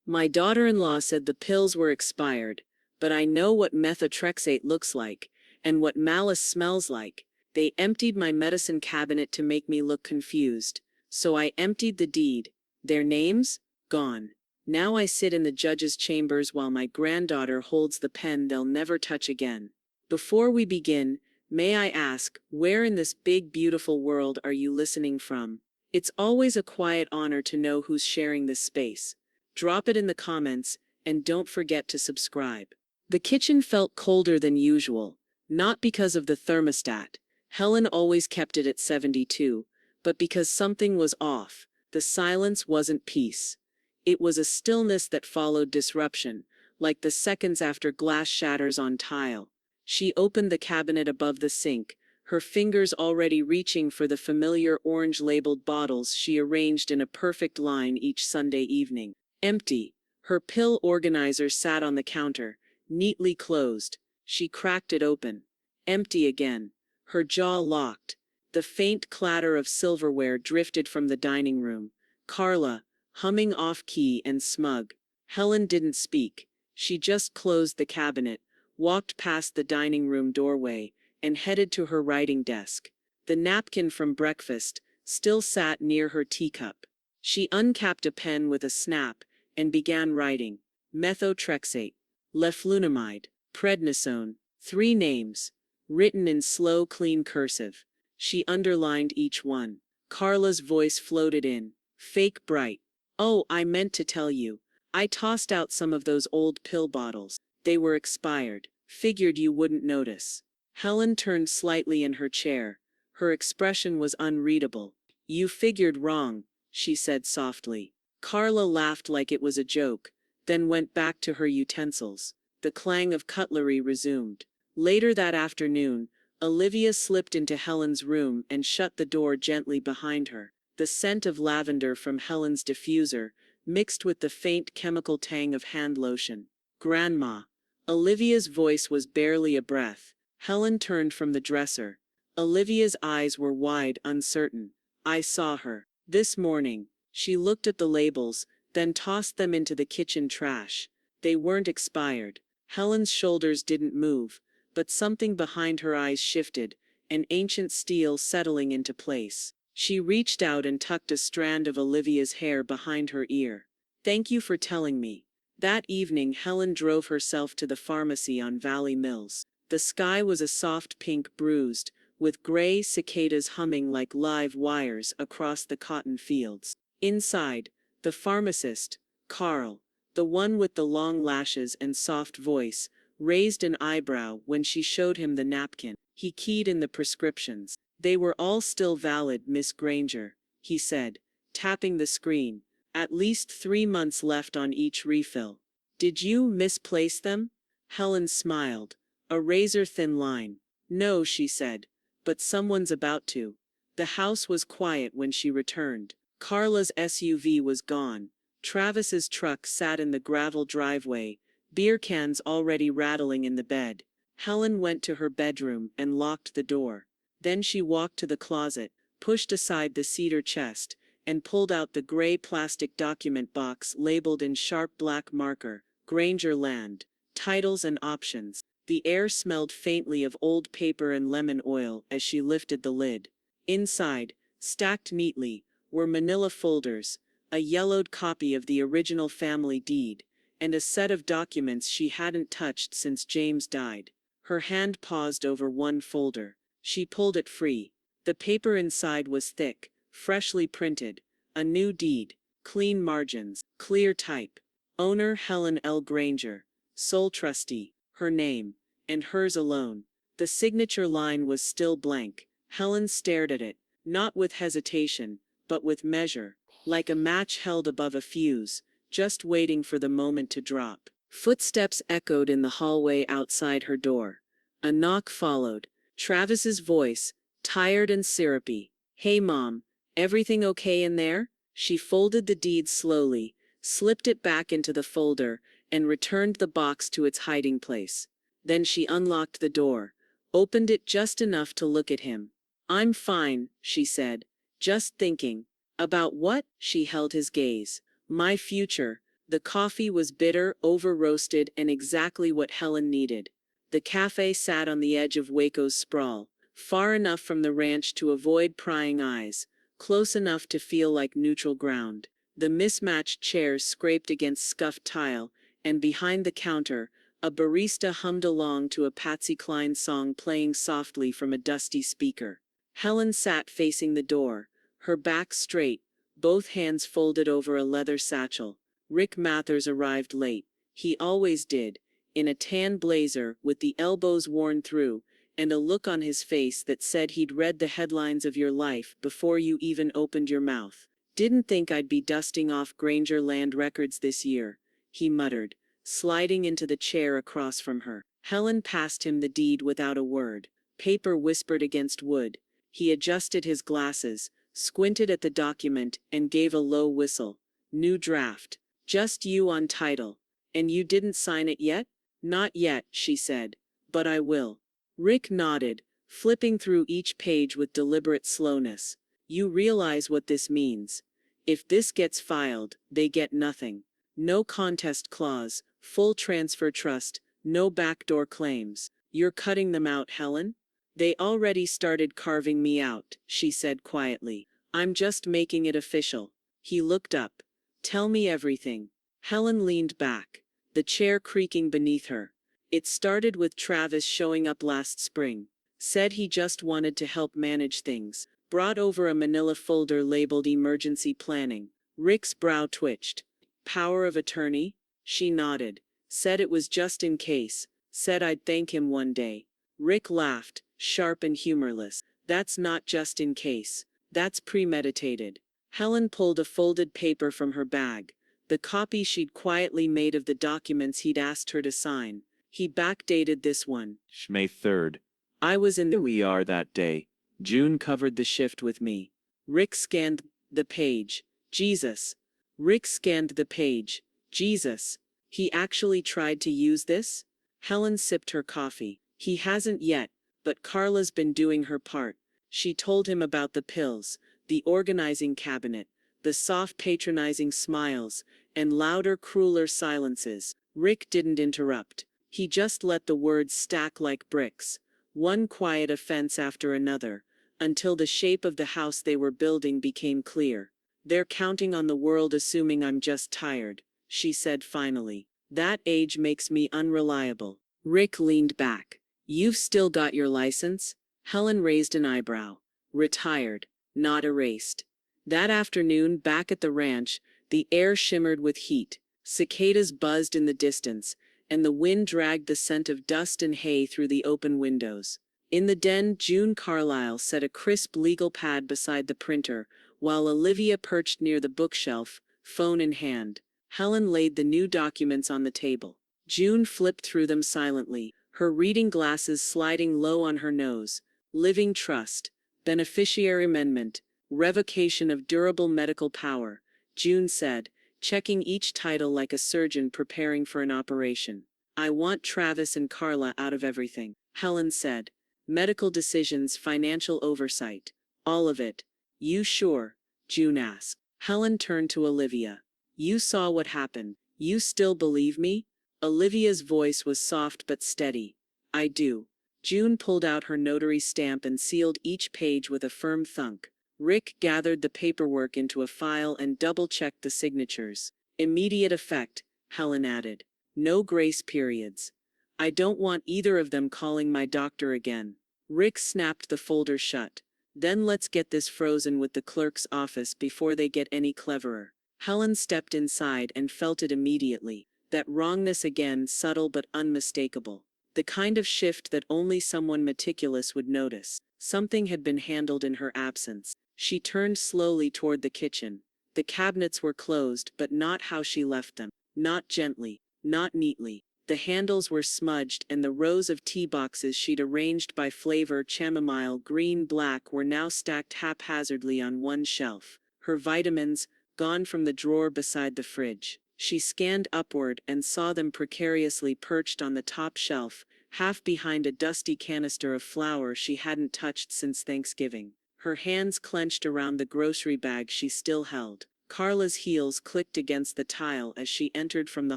My daughter-in-law said the pills were expired, but I know what methotrexate looks like, and what malice smells like. They emptied my medicine cabinet to make me look confused. So I emptied the deed. Their names? Gone. Now I sit in the judge's chambers while my granddaughter holds the pen they'll never touch again. Before we begin, may I ask, where in this big beautiful world are you listening from? It's always a quiet honor to know who's sharing this space. Drop it in the comments, and don't forget to subscribe. The kitchen felt colder than usual, not because of the thermostat. Helen always kept it at 72, but because something was off. The silence wasn't peace. It was a stillness that followed disruption, like the seconds after glass shatters on tile. She opened the cabinet above the sink, her fingers already reaching for the familiar orange-labeled bottles she arranged in a perfect line each Sunday evening. Empty. Her pill organizer sat on the counter, neatly closed. She cracked it open. Empty again. Her jaw locked. The faint clatter of silverware drifted from the dining room. Carla, humming off-key and smug. Helen didn't speak. She just closed the cabinet, walked past the dining room doorway, and headed to her writing desk. The napkin from breakfast still sat near her teacup. She uncapped a pen with a snap and began writing. Methotrexate, leflunomide, prednisone, 3 names, written in slow, clean cursive. She underlined each one. Carla's voice floated in, fake bright. Oh, I meant to tell you. I tossed out some of those old pill bottles. They were expired. Figured you wouldn't notice. Helen turned slightly in her chair. Her expression was unreadable. You figured wrong, she said softly. Carla laughed like it was a joke, then went back to her utensils. The clang of cutlery resumed. Later that afternoon, Olivia slipped into Helen's room and shut the door gently behind her. The scent of lavender from Helen's diffuser mixed with the faint chemical tang of hand lotion. Grandma. Olivia's voice was barely a breath. Helen turned from the dresser. Olivia's eyes were wide, uncertain. I saw her. This morning. She looked at the labels, then tossed them into the kitchen trash. They weren't expired. Helen's shoulders didn't move, but something behind her eyes shifted, an ancient steel settling into place. She reached out and tucked a strand of Olivia's hair behind her ear. Thank you for telling me. That evening Helen drove herself to the pharmacy on Valley Mills. The sky was a soft pink bruised, with gray cicadas humming like live wires across the cotton fields. Inside, the pharmacist, Carl, the one with the long lashes and soft voice, raised an eyebrow when she showed him the napkin. He keyed in the prescriptions. They were all still valid, Miss Granger, he said, tapping the screen. At least 3 months left on each refill. Did you misplace them? Helen smiled. A razor-thin line. No, she said, but someone's about to. The house was quiet when she returned. Carla's SUV was gone. Travis's truck sat in the gravel driveway, beer cans already rattling in the bed. Helen went to her bedroom and locked the door. Then she walked to the closet, pushed aside the cedar chest, and pulled out the gray plastic document box labeled in sharp black marker, Granger Land, titles and options. The air smelled faintly of old paper and lemon oil as she lifted the lid. Inside, stacked neatly, were manila folders, a yellowed copy of the original family deed, and a set of documents she hadn't touched since James died. Her hand paused over one folder. She pulled it free. The paper inside was thick, freshly printed, a new deed, clean margins, clear type. Owner Helen L. Granger, sole trustee, her name, and hers alone. The signature line was still blank. Helen stared at it, not with hesitation, but with measure, like a match held above a fuse, just waiting for the moment to drop. Footsteps echoed in the hallway outside her door. A knock followed. Travis's voice, tired and syrupy. Hey Mom, everything okay in there? She folded the deed slowly, slipped it back into the folder, and returned the box to its hiding place. Then she unlocked the door, opened it just enough to look at him. I'm fine, she said. Just thinking. About what? She held his gaze. My future. The coffee was bitter, over-roasted, and exactly what Helen needed. The cafe sat on the edge of Waco's sprawl, far enough from the ranch to avoid prying eyes, close enough to feel like neutral ground. The mismatched chairs scraped against scuffed tile, and behind the counter, a barista hummed along to a Patsy Cline song playing softly from a dusty speaker. Helen sat facing the door, her back straight, both hands folded over a leather satchel. Rick Mathers arrived late. He always did, in a tan blazer with the elbows worn through, and a look on his face that said he'd read the headlines of your life before you even opened your mouth. Didn't think I'd be dusting off Granger Land Records this year, he muttered, sliding into the chair across from her. Helen passed him the deed without a word. Paper whispered against wood. He adjusted his glasses, squinted at the document, and gave a low whistle. New draft. Just you on title. And you didn't sign it yet? Not yet, she said. But I will. Rick nodded, flipping through each page with deliberate slowness. You realize what this means. If this gets filed, they get nothing. No contest clause, full transfer trust, no backdoor claims. You're cutting them out, Helen? They already started carving me out, she said quietly. I'm just making it official. He looked up. Tell me everything. Helen leaned back, the chair creaking beneath her. It started with Travis showing up last spring. Said he just wanted to help manage things. Brought over a manila folder labeled emergency planning. Rick's brow twitched. Power of attorney? She nodded. Said it was just in case. Said I'd thank him one day. Rick laughed, sharp and humorless. That's not just in case. That's premeditated. Helen pulled a folded paper from her bag, the copy she'd quietly made of the documents he'd asked her to sign. He backdated this one. May 3rd. I was in the ER that day. June covered the shift with me. Rick scanned the page. Jesus. Rick scanned the page. Jesus. He actually tried to use this? Helen sipped her coffee. He hasn't yet, but Carla's been doing her part. She told him about the pills, the organizing cabinet, the soft patronizing smiles, and louder, crueler silences. Rick didn't interrupt. He just let the words stack like bricks, one quiet offense after another, until the shape of the house they were building became clear. They're counting on the world assuming I'm just tired, she said finally. That age makes me unreliable. Rick leaned back. You've still got your license? Helen raised an eyebrow. Retired, not erased. That afternoon, back at the ranch, the air shimmered with heat. Cicadas buzzed in the distance, and the wind dragged the scent of dust and hay through the open windows. In the den, June Carlisle set a crisp legal pad beside the printer, while Olivia perched near the bookshelf, phone in hand. Helen laid the new documents on the table. June flipped through them silently, her reading glasses sliding low on her nose. Living trust, beneficiary amendment, revocation of durable medical power, June said, checking each title like a surgeon preparing for an operation. I want Travis and Carla out of everything, Helen said. Medical decisions, financial oversight. All of it. You sure? June asked. Helen turned to Olivia. You saw what happened. You still believe me? Olivia's voice was soft but steady. I do. June pulled out her notary stamp and sealed each page with a firm thunk. Rick gathered the paperwork into a file and double-checked the signatures. Immediate effect, Helen added. No grace periods. I don't want either of them calling my doctor again. Rick snapped the folder shut. Then let's get this frozen with the clerk's office before they get any cleverer. Helen stepped inside and felt it immediately. That wrongness again, subtle but unmistakable. The kind of shift that only someone meticulous would notice. Something had been handled in her absence. She turned slowly toward the kitchen. The cabinets were closed, but not how she left them. Not gently, not neatly. The handles were smudged, and the rows of tea boxes she'd arranged by flavor, chamomile, green, black, were now stacked haphazardly on one shelf. Her vitamins, gone from the drawer beside the fridge. She scanned upward and saw them precariously perched on the top shelf, half behind a dusty canister of flour she hadn't touched since Thanksgiving. Her hands clenched around the grocery bag she still held. Carla's heels clicked against the tile as she entered from the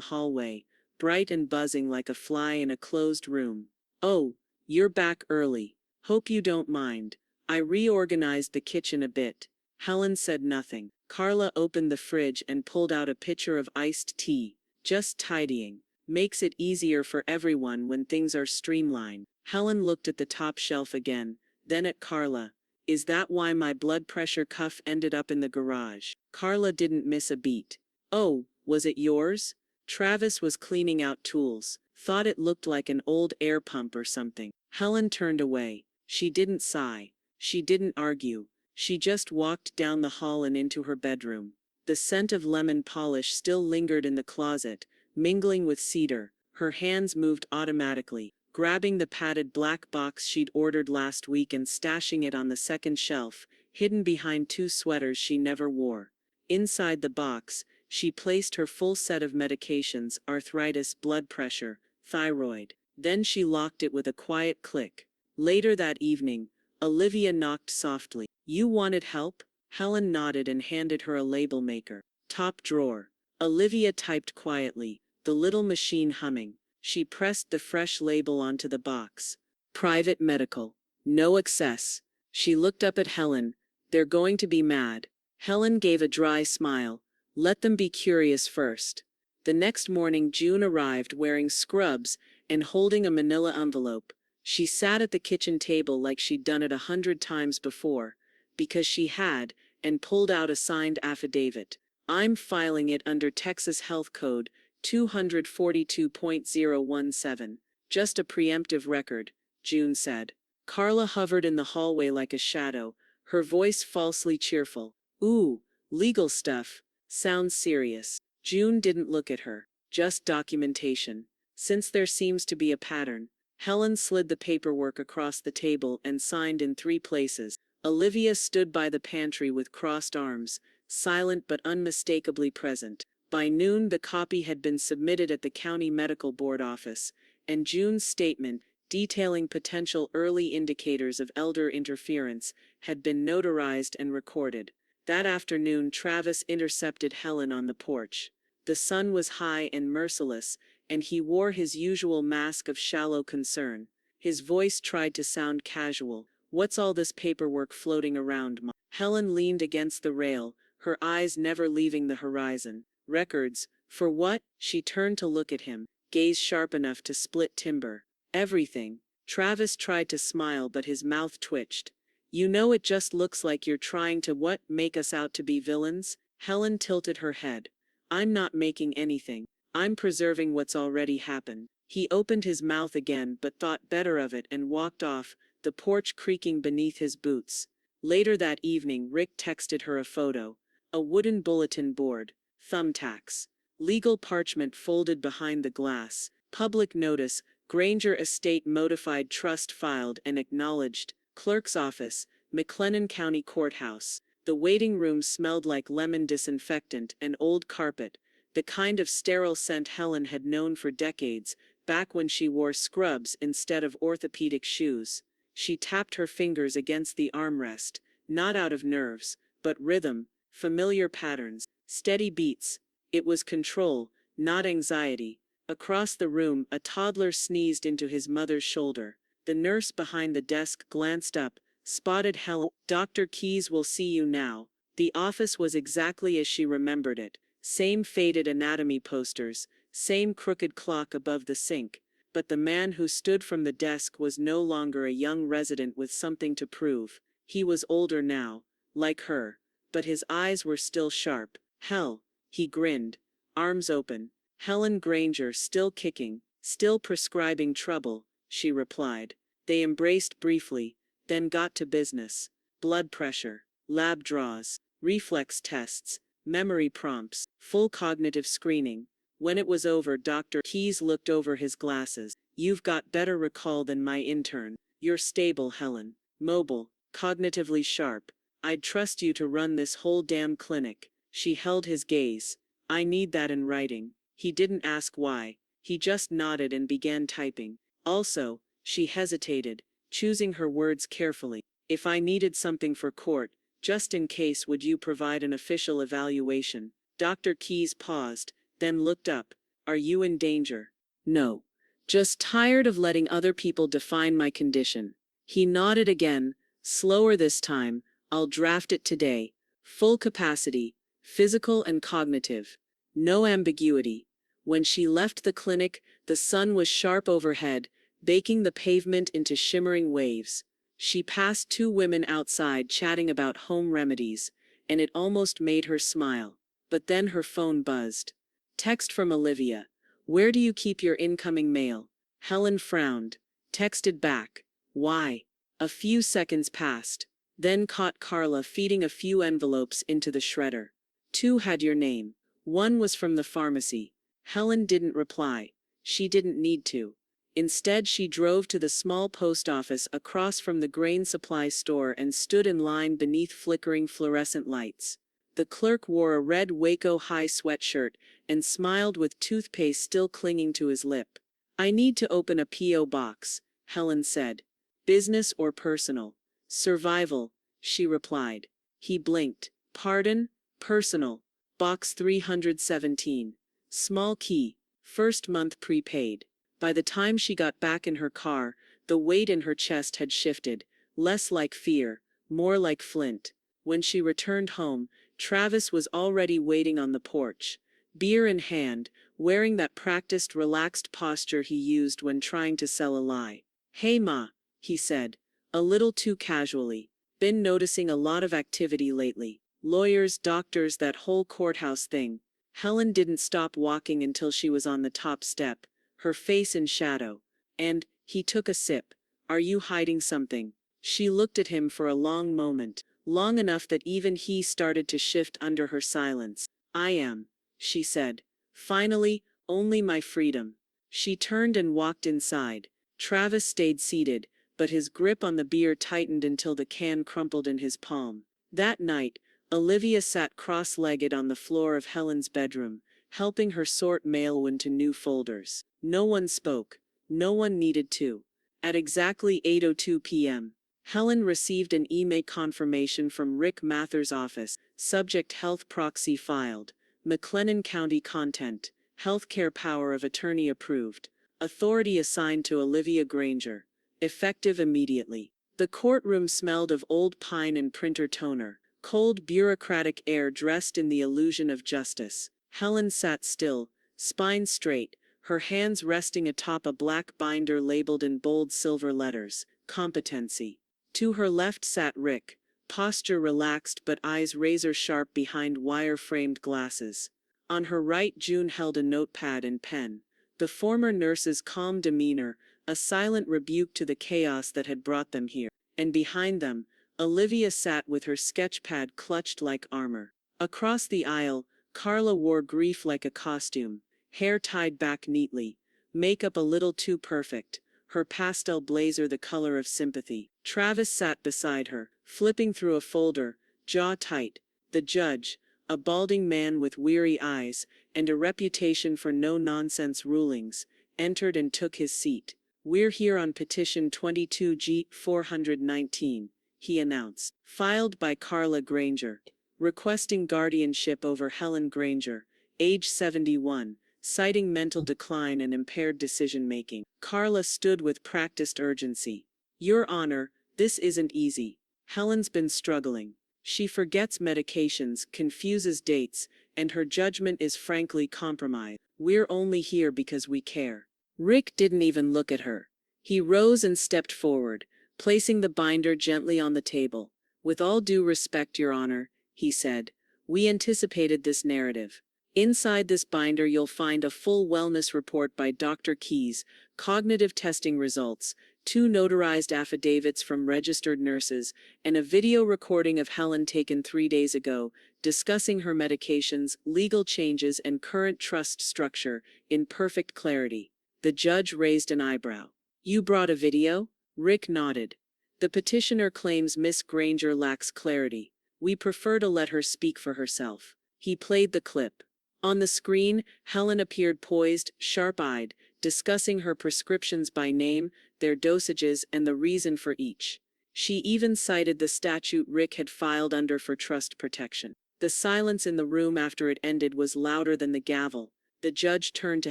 hallway, bright and buzzing like a fly in a closed room. "Oh, you're back early. Hope you don't mind. I reorganized the kitchen a bit." Helen said nothing. Carla opened the fridge and pulled out a pitcher of iced tea. "Just tidying. Makes it easier for everyone when things are streamlined." Helen looked at the top shelf again, then at Carla. "Is that why my blood pressure cuff ended up in the garage?" Carla didn't miss a beat. "Oh, was it yours?" Travis was cleaning out tools. "Thought it looked like an old air pump or something." Helen turned away. She didn't sigh. She didn't argue. She just walked down the hall and into her bedroom. The scent of lemon polish still lingered in the closet, mingling with cedar. Her hands moved automatically, grabbing the padded black box she'd ordered last week and stashing it on the second shelf, hidden behind 2 sweaters she never wore. Inside the box, she placed her full set of medications: arthritis, blood pressure, thyroid. Then she locked it with a quiet click. Later that evening, Olivia knocked softly. "You wanted help?" Helen nodded and handed her a label maker. "Top drawer." Olivia typed quietly, the little machine humming. She pressed the fresh label onto the box. "Private medical. No excess." She looked up at Helen. "They're going to be mad." Helen gave a dry smile. "Let them be curious first." The next morning June arrived wearing scrubs and holding a manila envelope. She sat at the kitchen table like she'd done it 100 times before, because she had, and pulled out a signed affidavit. "I'm filing it under Texas Health Code 242.017. Just a preemptive record," June said. Carla hovered in the hallway like a shadow, her voice falsely cheerful. "Ooh, legal stuff. Sounds serious." June didn't look at her. "Just documentation. Since there seems to be a pattern." Helen slid the paperwork across the table and signed in 3 places. Olivia stood by the pantry with crossed arms, silent but unmistakably present. By noon the copy had been submitted at the county medical board office, and June's statement, detailing potential early indicators of elder interference, had been notarized and recorded. That afternoon Travis intercepted Helen on the porch. The sun was high and merciless, and he wore his usual mask of shallow concern. His voice tried to sound casual. "What's all this paperwork floating around, Ma?" Helen leaned against the rail, her eyes never leaving the horizon. "Records? For what?" She turned to look at him, gaze sharp enough to split timber. "Everything." Travis tried to smile but his mouth twitched. "You know, it just looks like you're trying to what, make us out to be villains?" Helen tilted her head. "I'm not making anything. I'm preserving what's already happened." He opened his mouth again but thought better of it and walked off, the porch creaking beneath his boots. Later that evening Rick texted her a photo. A wooden bulletin board. Thumbtacks. Legal parchment folded behind the glass. Public notice. Granger Estate Modified Trust filed and acknowledged. Clerk's office. McLennan County Courthouse. The waiting room smelled like lemon disinfectant and old carpet, the kind of sterile scent Helen had known for decades, back when she wore scrubs instead of orthopedic shoes. She tapped her fingers against the armrest, not out of nerves, but rhythm, familiar patterns, steady beats. It was control, not anxiety. Across the room, a toddler sneezed into his mother's shoulder. The nurse behind the desk glanced up, spotted Helen. "Dr. Keyes will see you now." The office was exactly as she remembered it. Same faded anatomy posters, same crooked clock above the sink. But the man who stood from the desk was no longer a young resident with something to prove. He was older now, like her, but his eyes were still sharp. "Hell," he grinned, arms open. "Helen Granger, still kicking, still prescribing trouble," she replied. They embraced briefly, then got to business. Blood pressure, lab draws, reflex tests, memory prompts, full cognitive screening. When it was over, Dr. Keyes looked over his glasses. "You've got better recall than my intern. You're stable, Helen. Mobile, cognitively sharp. I'd trust you to run this whole damn clinic." She held his gaze. "I need that in writing." He didn't ask why. He just nodded and began typing. "Also," she hesitated, choosing her words carefully, "if I needed something for court, Just in case, would you provide an official evaluation? Dr. Keyes paused, then looked up. Are you in danger? No. Just tired of letting other people define my condition. He nodded again, slower this time. I'll draft it today. Full capacity, physical and cognitive. No ambiguity. When she left the clinic, the sun was sharp overhead, baking the pavement into shimmering waves. She passed two women outside chatting about home remedies, and it almost made her smile. But then her phone buzzed. Text from Olivia. Where do you keep your incoming mail? Helen frowned. Texted back. Why? A few seconds passed. Then caught Carla feeding a few envelopes into the shredder. Two had your name. One was from the pharmacy. Helen didn't reply. She didn't need to. Instead, she drove to the small post office across from the grain supply store and stood in line beneath flickering fluorescent lights. The clerk wore a red Waco High sweatshirt and smiled with toothpaste still clinging to his lip. I need to open a P.O. box, Helen said. Business or personal? Survival, she replied. He blinked. Pardon? Personal. Box 317. Small key. First month prepaid. By the time she got back in her car, the weight in her chest had shifted, less like fear, more like flint. When she returned home, Travis was already waiting on the porch, beer in hand, wearing that practiced, relaxed posture he used when trying to sell a lie. Hey ma, he said, a little too casually. Been noticing a lot of activity lately. Lawyers, doctors, that whole courthouse thing. Helen didn't stop walking until she was on the top step, her face in shadow. And he took a sip. Are you hiding something? She looked at him for a long moment, long enough that even he started to shift under her silence. I am, she said. Finally, only my freedom. She turned and walked inside. Travis stayed seated, but his grip on the beer tightened until the can crumpled in his palm. That night, Olivia sat cross-legged on the floor of Helen's bedroom, helping her sort mail into new folders. No one spoke. No one needed to. At exactly 8:02 p.m., Helen received an email confirmation from Rick Mather's office. Subject: health proxy filed. McLennan County content. Healthcare power of attorney approved. Authority assigned to Olivia Granger. Effective immediately. The courtroom smelled of old pine and printer toner. Cold bureaucratic air dressed in the illusion of justice. Helen sat still, spine straight, her hands resting atop a black binder labeled in bold silver letters, competency. To her left sat Rick, posture relaxed but eyes razor-sharp behind wire-framed glasses. On her right, June held a notepad and pen. The former nurse's calm demeanor, a silent rebuke to the chaos that had brought them here. And behind them, Olivia sat with her sketchpad clutched like armor. Across the aisle, Carla wore grief like a costume, hair tied back neatly, makeup a little too perfect, her pastel blazer the color of sympathy. Travis sat beside her, flipping through a folder, jaw tight. The judge, a balding man with weary eyes and a reputation for no-nonsense rulings, entered and took his seat. We're here on petition 22G419, he announced, filed by Carla Granger, requesting guardianship over Helen Granger, age 71, citing mental decline and impaired decision-making. Carla stood with practiced urgency. Your Honor, this isn't easy. Helen's been struggling. She forgets medications, confuses dates, and her judgment is frankly compromised. We're only here because we care. Rick didn't even look at her. He rose and stepped forward, placing the binder gently on the table. With all due respect, Your Honor, he said, we anticipated this narrative. Inside this binder you'll find a full wellness report by Dr. Keyes, cognitive testing results, 2 notarized affidavits from registered nurses, and a video recording of Helen taken 3 days ago, discussing her medications, legal changes, and current trust structure, in perfect clarity. The judge raised an eyebrow. You brought a video? Rick nodded. The petitioner claims Miss Granger lacks clarity. We prefer to let her speak for herself. He played the clip. On the screen, Helen appeared poised, sharp-eyed, discussing her prescriptions by name, their dosages, and the reason for each. She even cited the statute Rick had filed under for trust protection. The silence in the room after it ended was louder than the gavel. The judge turned to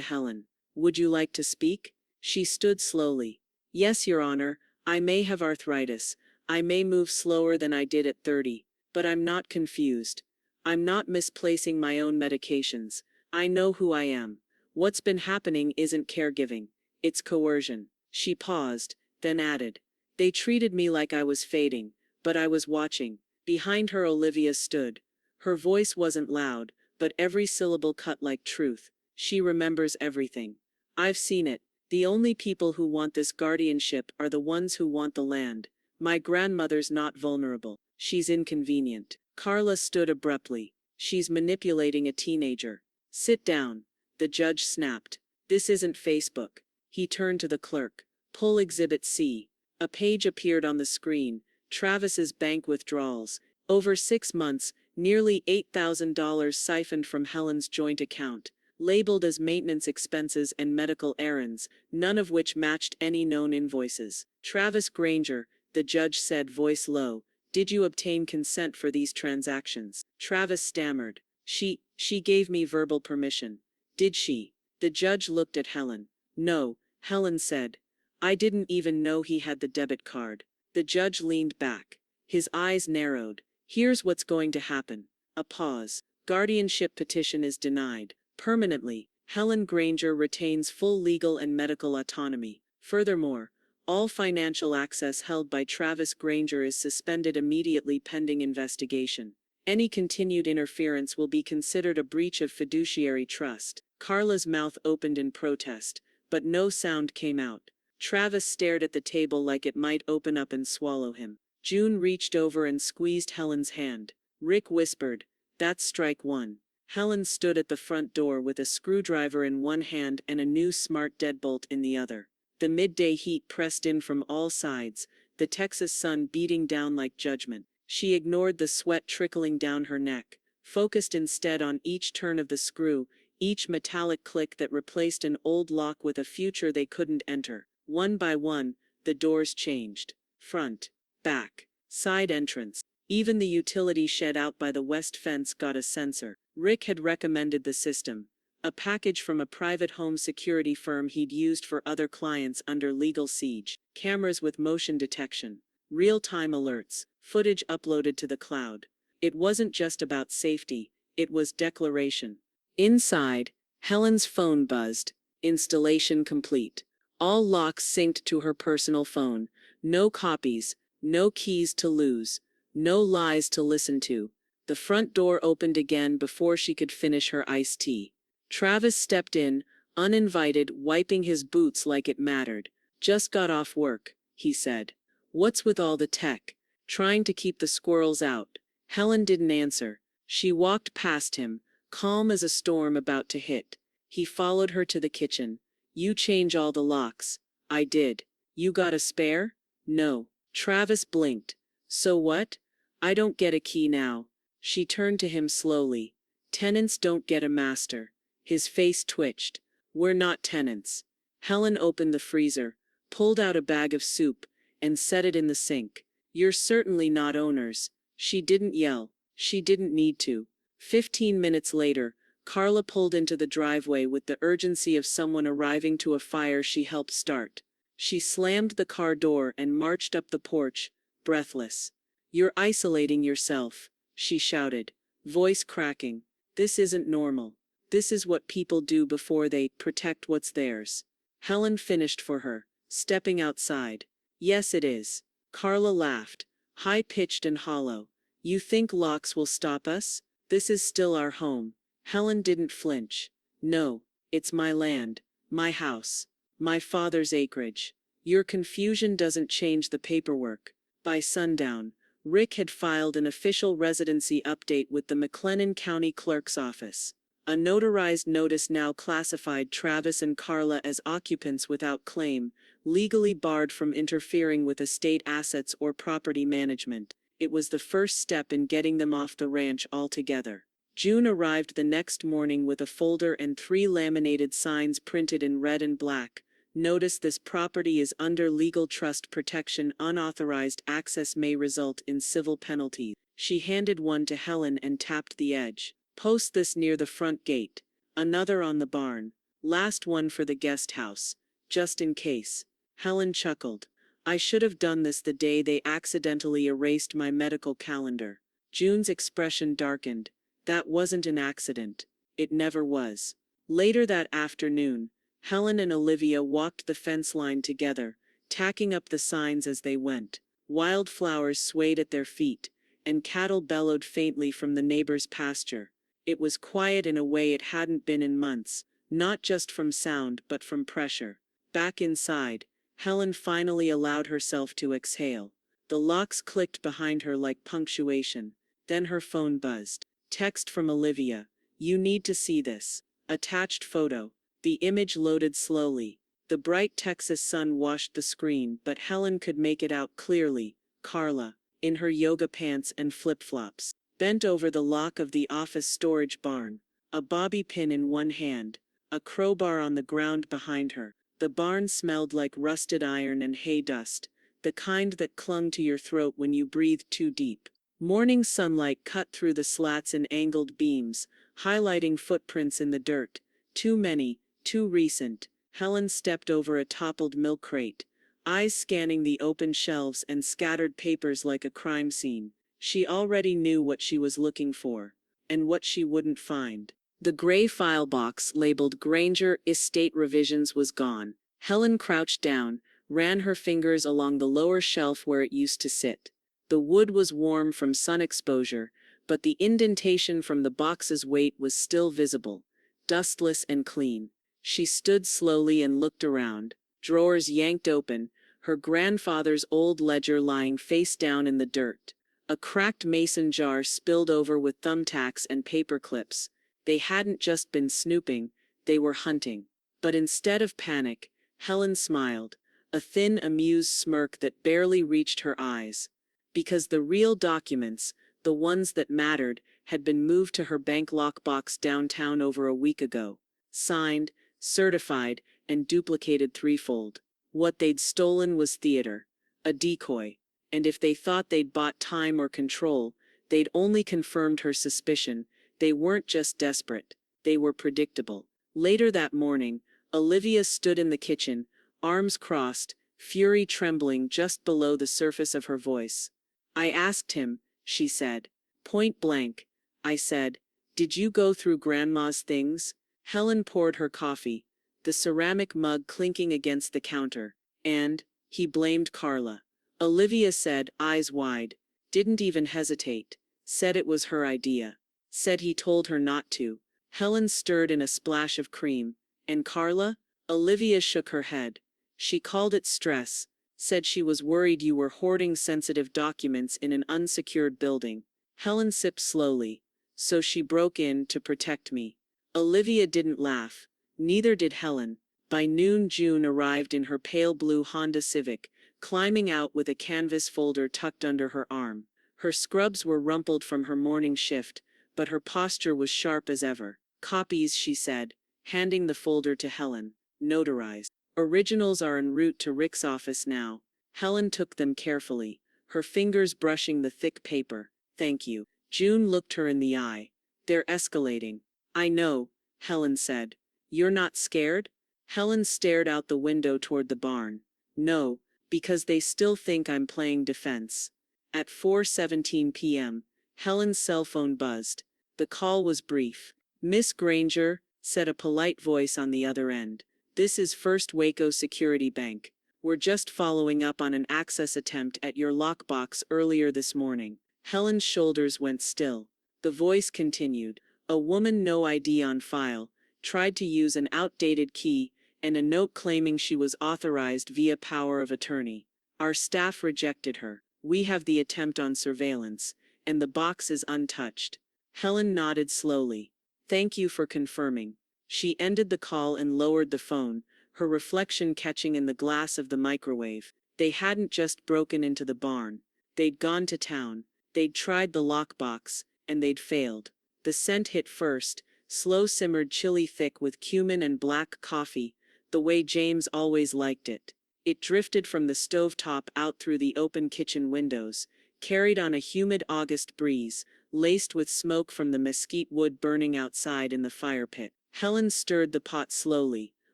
Helen. "Would you like to speak?" She stood slowly. "Yes, Your Honor, I may have arthritis. I may move slower than I did at 30. But I'm not confused. I'm not misplacing my own medications. I know who I am. What's been happening isn't caregiving. It's coercion." She paused, then added, "They treated me like I was fading, but I was watching." Behind her Olivia stood. Her voice wasn't loud, but every syllable cut like truth. She remembers everything. "I've seen it. The only people who want this guardianship are the ones who want the land. My grandmother's not vulnerable. She's inconvenient." Carla stood abruptly. "She's manipulating a teenager." "Sit down," the judge snapped. "This isn't Facebook." He turned to the clerk. "Pull Exhibit C." A page appeared on the screen. Travis's bank withdrawals. Over 6 months, nearly $8,000 siphoned from Helen's joint account, labeled as maintenance expenses and medical errands, none of which matched any known invoices. "Travis Granger," the judge said, voice low, "did you obtain consent for these transactions?" Travis stammered. She gave me verbal permission." "Did she?" The judge looked at Helen. "No," Helen said. "I didn't even know he had the debit card." The judge leaned back. His eyes narrowed. "Here's what's going to happen." A pause. "Guardianship petition is denied. Permanently. Helen Granger retains full legal and medical autonomy. Furthermore, all financial access held by Travis Granger is suspended immediately pending investigation. Any continued interference will be considered a breach of fiduciary trust." Carla's mouth opened in protest, but no sound came out. Travis stared at the table like it might open up and swallow him. June reached over and squeezed Helen's hand. Rick whispered, "That's strike one." Helen stood at the front door with a screwdriver in one hand and a new smart deadbolt in the other. The midday heat pressed in from all sides, the Texas sun beating down like judgment. She ignored the sweat trickling down her neck, focused instead on each turn of the screw, each metallic click that replaced an old lock with a future they couldn't enter. One by one, the doors changed. Front, back, side entrance. Even the utility shed out by the west fence got a sensor. Rick had recommended the system, a package from a private home security firm he'd used for other clients under legal siege. Cameras with motion detection, real-time alerts, footage uploaded to the cloud. It wasn't just about safety, it was declaration. Inside, Helen's phone buzzed. Installation complete. All locks synced to her personal phone. No copies, no keys to lose, no lies to listen to. The front door opened again before she could finish her iced tea. Travis stepped in, uninvited, wiping his boots like it mattered. "Just got off work," he said. "What's with all the tech? Trying to keep the squirrels out?" Helen didn't answer. She walked past him, calm as a storm about to hit. He followed her to the kitchen. "You change all the locks." "I did." "You got a spare?" "No." Travis blinked. "So what?" "I don't get a key now." She turned to him slowly. "Tenants don't get a master." His face twitched. "We're not tenants." Helen opened the freezer, pulled out a bag of soup, and set it in the sink. "You're certainly not owners." She didn't yell. She didn't need to. 15 minutes later, Carla pulled into the driveway with the urgency of someone arriving to a fire she helped start. She slammed the car door and marched up the porch, breathless. "You're isolating yourself," she shouted, voice cracking. "This isn't normal. This is what people do before they protect what's theirs." Helen finished for her, stepping outside. "Yes, it is." Carla laughed, high-pitched and hollow. "You think locks will stop us? This is still our home." Helen didn't flinch. "No, it's my land, my house, my father's acreage. Your confusion doesn't change the paperwork." By sundown, Rick had filed an official residency update with the McLennan County Clerk's office. A notarized notice now classified Travis and Carla as occupants without claim, legally barred from interfering with estate assets or property management. It was the first step in getting them off the ranch altogether. June arrived the next morning with a folder and 3 laminated signs printed in red and black. Notice this property is under legal trust protection. Unauthorized access may result in civil penalties. She handed one to Helen and tapped the edge. Post this near the front gate. Another on the barn. Last one for the guest house. Just in case. Helen chuckled. I should have done this the day they accidentally erased my medical calendar. June's expression darkened. That wasn't an accident. It never was. Later that afternoon, Helen and Olivia walked the fence line together, tacking up the signs as they went. Wildflowers swayed at their feet, and cattle bellowed faintly from the neighbor's pasture. It was quiet in a way it hadn't been in months, not just from sound but from pressure. Back inside, Helen finally allowed herself to exhale. The locks clicked behind her like punctuation. Then her phone buzzed. Text from Olivia. You need to see this. Attached photo. The image loaded slowly. The bright Texas sun washed the screen, but Helen could make it out clearly. Carla, in her yoga pants and flip-flops, bent over the lock of the office storage barn. A bobby pin in one hand. A crowbar on the ground behind her. The barn smelled like rusted iron and hay dust, the kind that clung to your throat when you breathed too deep. Morning sunlight cut through the slats and angled beams, highlighting footprints in the dirt. Too many, too recent. Helen stepped over a toppled milk crate, eyes scanning the open shelves and scattered papers like a crime scene. She already knew what she was looking for, and what she wouldn't find. The gray file box labeled Granger Estate Revisions was gone. Helen crouched down, ran her fingers along the lower shelf where it used to sit. The wood was warm from sun exposure, but the indentation from the box's weight was still visible, dustless and clean. She stood slowly and looked around. Drawers yanked open, her grandfather's old ledger lying face down in the dirt. A cracked mason jar spilled over with thumbtacks and paper clips. They hadn't just been snooping, they were hunting. But instead of panic, Helen smiled, a thin, amused smirk that barely reached her eyes. Because the real documents, the ones that mattered, had been moved to her bank lockbox downtown over a week ago. Signed, certified, and duplicated threefold. What they'd stolen was theater. A decoy. And if they thought they'd bought time or control, they'd only confirmed her suspicion. They weren't just desperate, they were predictable. Later that morning, Olivia stood in the kitchen, arms crossed, fury trembling just below the surface of her voice. I asked him, she said. Point blank. I said, did you go through Grandma's things? Helen poured her coffee, the ceramic mug clinking against the counter. And, he blamed Carla. Olivia said, eyes wide. Didn't even hesitate. Said it was her idea. Said he told her not to. Helen stirred in a splash of cream. And Carla? Olivia shook her head. She called it stress. Said she was worried you were hoarding sensitive documents in an unsecured building. Helen sipped slowly. So she broke in to protect me. Olivia didn't laugh. Neither did Helen. By noon, June arrived in her pale blue Honda Civic, climbing out with a canvas folder tucked under her arm. Her scrubs were rumpled from her morning shift, but her posture was sharp as ever. Copies, she said, handing the folder to Helen. Notarized. Originals are en route to Rick's office now. Helen took them carefully, her fingers brushing the thick paper. Thank you. June looked her in the eye. They're escalating. I know, Helen said. You're not scared? Helen stared out the window toward the barn. No, because they still think I'm playing defense. At 4:17 p.m., Helen's cell phone buzzed. The call was brief. Miss Granger, said a polite voice on the other end. This is First Waco Security Bank. We're just following up on an access attempt at your lockbox earlier this morning. Helen's shoulders went still. The voice continued. A woman, no ID on file, tried to use an outdated key and a note claiming she was authorized via power of attorney. Our staff rejected her. We have the attempt on surveillance, and the box is untouched. Helen nodded slowly. Thank you for confirming. She ended the call and lowered the phone, her reflection catching in the glass of the microwave. They hadn't just broken into the barn. They'd gone to town. They'd tried the lockbox, and they'd failed. The scent hit first, slow-simmered chili thick with cumin and black coffee, the way James always liked it. It drifted from the stovetop out through the open kitchen windows, carried on a humid August breeze, laced with smoke from the mesquite wood burning outside in the fire pit. Helen stirred the pot slowly,